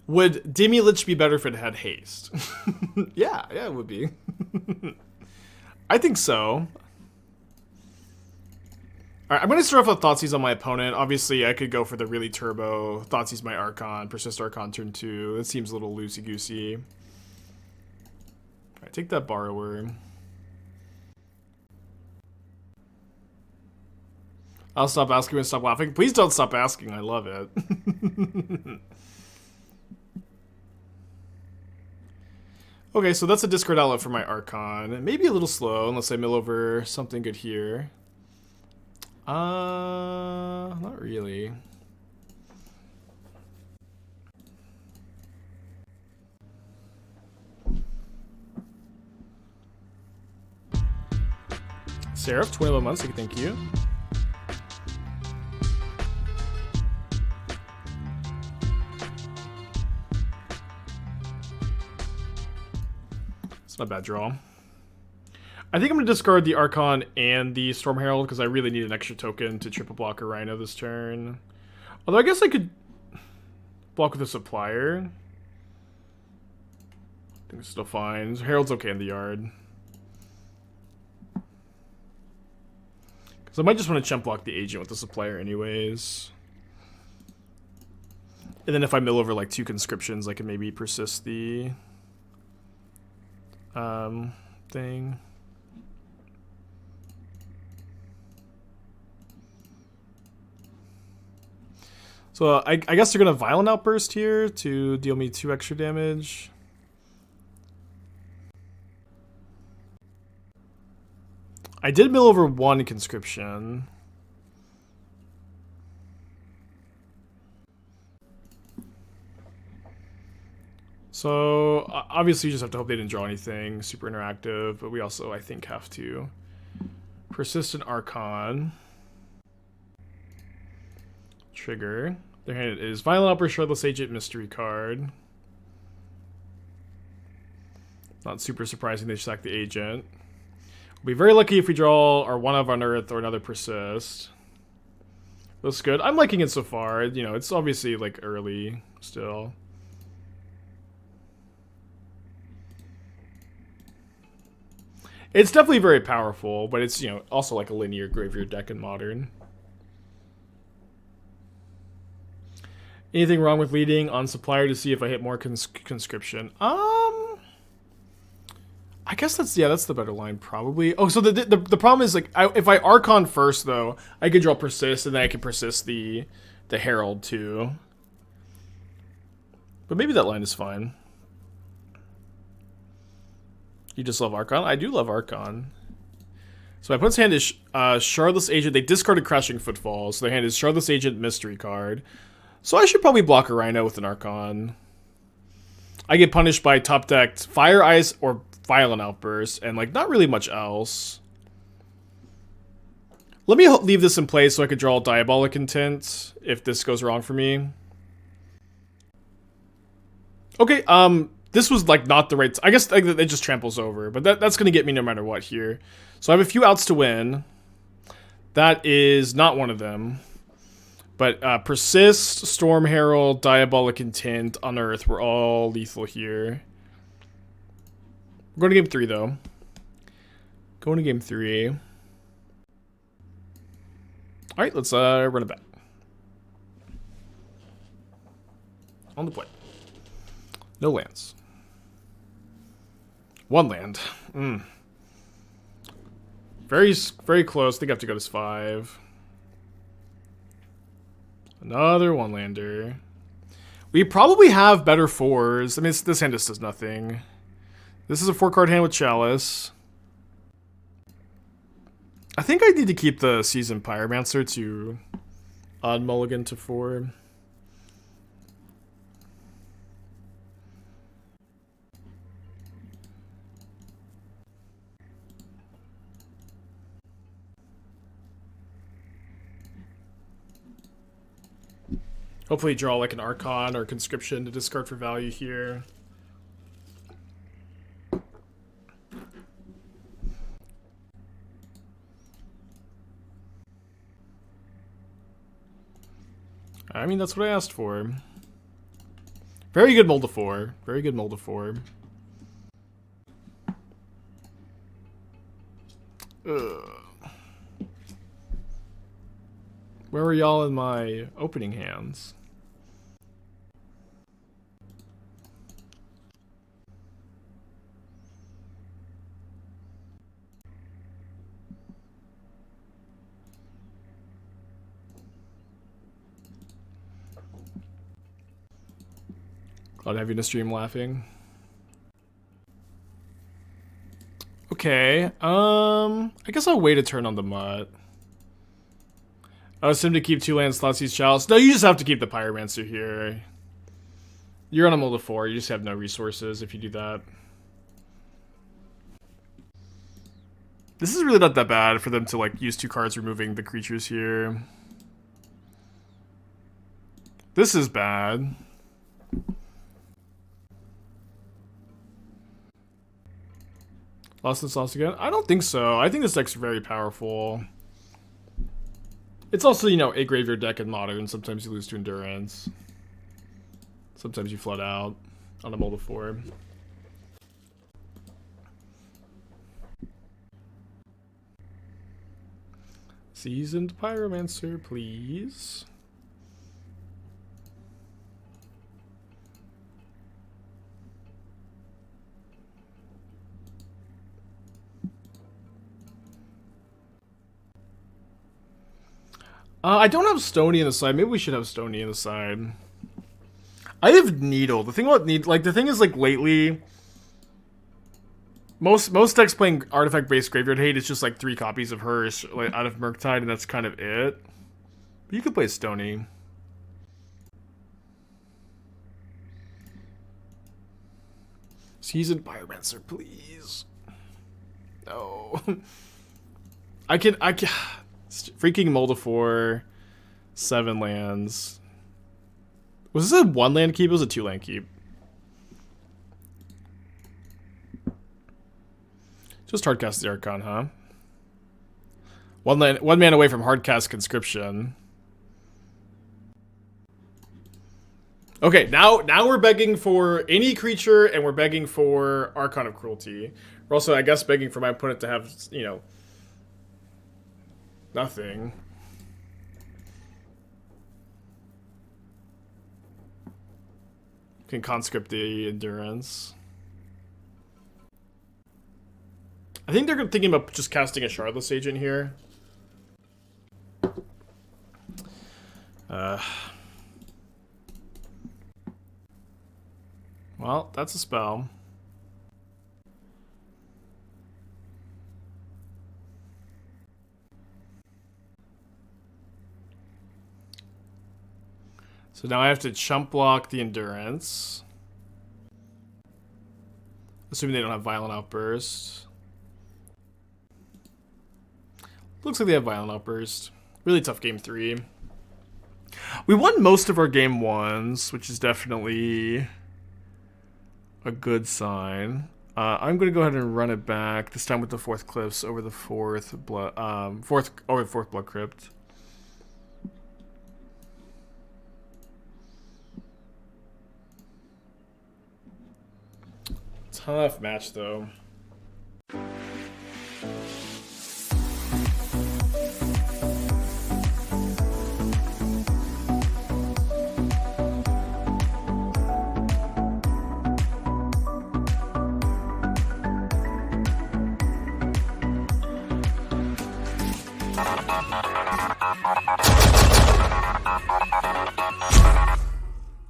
would Demi Lich be better if it had haste? yeah, it would be. I think so. Alright, I'm going to start off with Thoughtseize on my opponent. Obviously, I could go for the really turbo Thoughtseize my Archon, Persist Archon turn 2. That seems a little loosey-goosey. Alright, take that Borrower. I'll stop asking and stop laughing. Please don't stop asking. I love it. Okay, so that's a discard outlet for my Archon. Maybe a little slow, unless I mill over something good here. Not really. Seraph, 21 months, thank you. It's not a bad draw. I think I'm going to discard the Archon and the Storm Herald because I really need an extra token to triple block a Rhino this turn. Although I guess I could block with a Supplier. I think it's still fine. Herald's okay in the yard. Because I might just want to chump block the Agent with the Supplier anyways. And then if I mill over like 2 conscriptions, I can maybe persist the thing. So I guess they're going to Violent Outburst here to deal me 2 extra damage. I did mill over 1 conscription. So obviously you just have to hope they didn't draw anything super interactive, but we also, I think, have to persist an Archon. Trigger. Their hand is Violent Outburst, Shardless Agent, Mystery card. Not super surprising they sack the Agent. We'll be very lucky if we draw our one of Unearth or another Persist. Looks good. I'm liking it so far. You know, it's obviously like early still. It's definitely very powerful, but it's, you know, also like a linear graveyard deck in Modern. Anything wrong with leading on Supplier to see if I hit more conscription? I guess that's the better line probably. Oh, so the problem is like if I Archon first though, I could draw Persist and then I can persist the Herald too. But maybe that line is fine. You just love Archon? I do love Archon. So my opponent's hand is Shardless Agent. They discarded Crashing Footfall, so their hand is Shardless Agent, Mystery card. So I should probably block a Rhino with an Archon. I get punished by top decked Fire Ice or Violent Outburst, and like not really much else. Let me leave this in place so I could draw Diabolic Intent if this goes wrong for me. Okay, this was like not the right. I guess it just tramples over, but that's gonna get me no matter what here. So I have a few outs to win. That is not one of them. But Persist, Storm Herald, Diabolic Intent, Unearth were all lethal here. We're going to game 3 though. Going to game 3. Alright, let's run it back. On the play. No lands. 1 land. Very, very close. I think I have to go to 5. Another 1-lander. We probably have better 4s. I mean, this hand just does nothing. This is a 4-card hand with Chalice. I think I need to keep the Seasoned Pyromancer to odd mulligan to 4. Hopefully draw like an Archon or Conscription to discard for value here. I mean, that's what I asked for. Very good mold to 4. Very good mold to 4. Where were y'all in my opening hands? Glad having a stream laughing. Okay, I guess I'll wait a turn on the Mutt. I assume to keep 2 lands, Thoughtseize, Chalice. No, you just have to keep the Pyromancer here. You're on a mold of 4, you just have no resources if you do that. This is really not that bad for them to like use 2 cards removing the creatures here. This is bad. Lost and lost again? I don't think so. I think this deck's very powerful. It's also, you know, a graveyard deck in Modern. Sometimes you lose to Endurance. Sometimes you flood out on a mold of 4. Seasoned Pyromancer, please. I don't have Stony in the side. Maybe we should have Stony in the side. I have Needle. The thing about Needle, like the thing is like lately, most decks playing artifact-based graveyard hate is just like 3 copies of Hearse like out of Murktide, and that's kind of it. But you could play Stony. Seasoned Pyromancer, please. No. I can. Freaking mold of 4, 7 lands. Was this a 1 land keep? It was a 2 land keep. Just hardcast the Archon, huh? 1 man away from hardcast Conscription. Okay, now we're begging for any creature, and we're begging for Archon of Cruelty. We're also, I guess, begging for my opponent to have, you know, nothing. Can conscript the Endurance. I think they're thinking about just casting a Shardless Agent here. Well, that's a spell. So now I have to chump block the Endurance. Assuming they don't have Violent Outburst. Looks like they have Violent Outburst. Really tough game 3. We won most of our game 1s, which is definitely a good sign. I'm going to go ahead and run it back, this time with the 4th Cliffs over the 4th Blood Crypt. Tough match, though.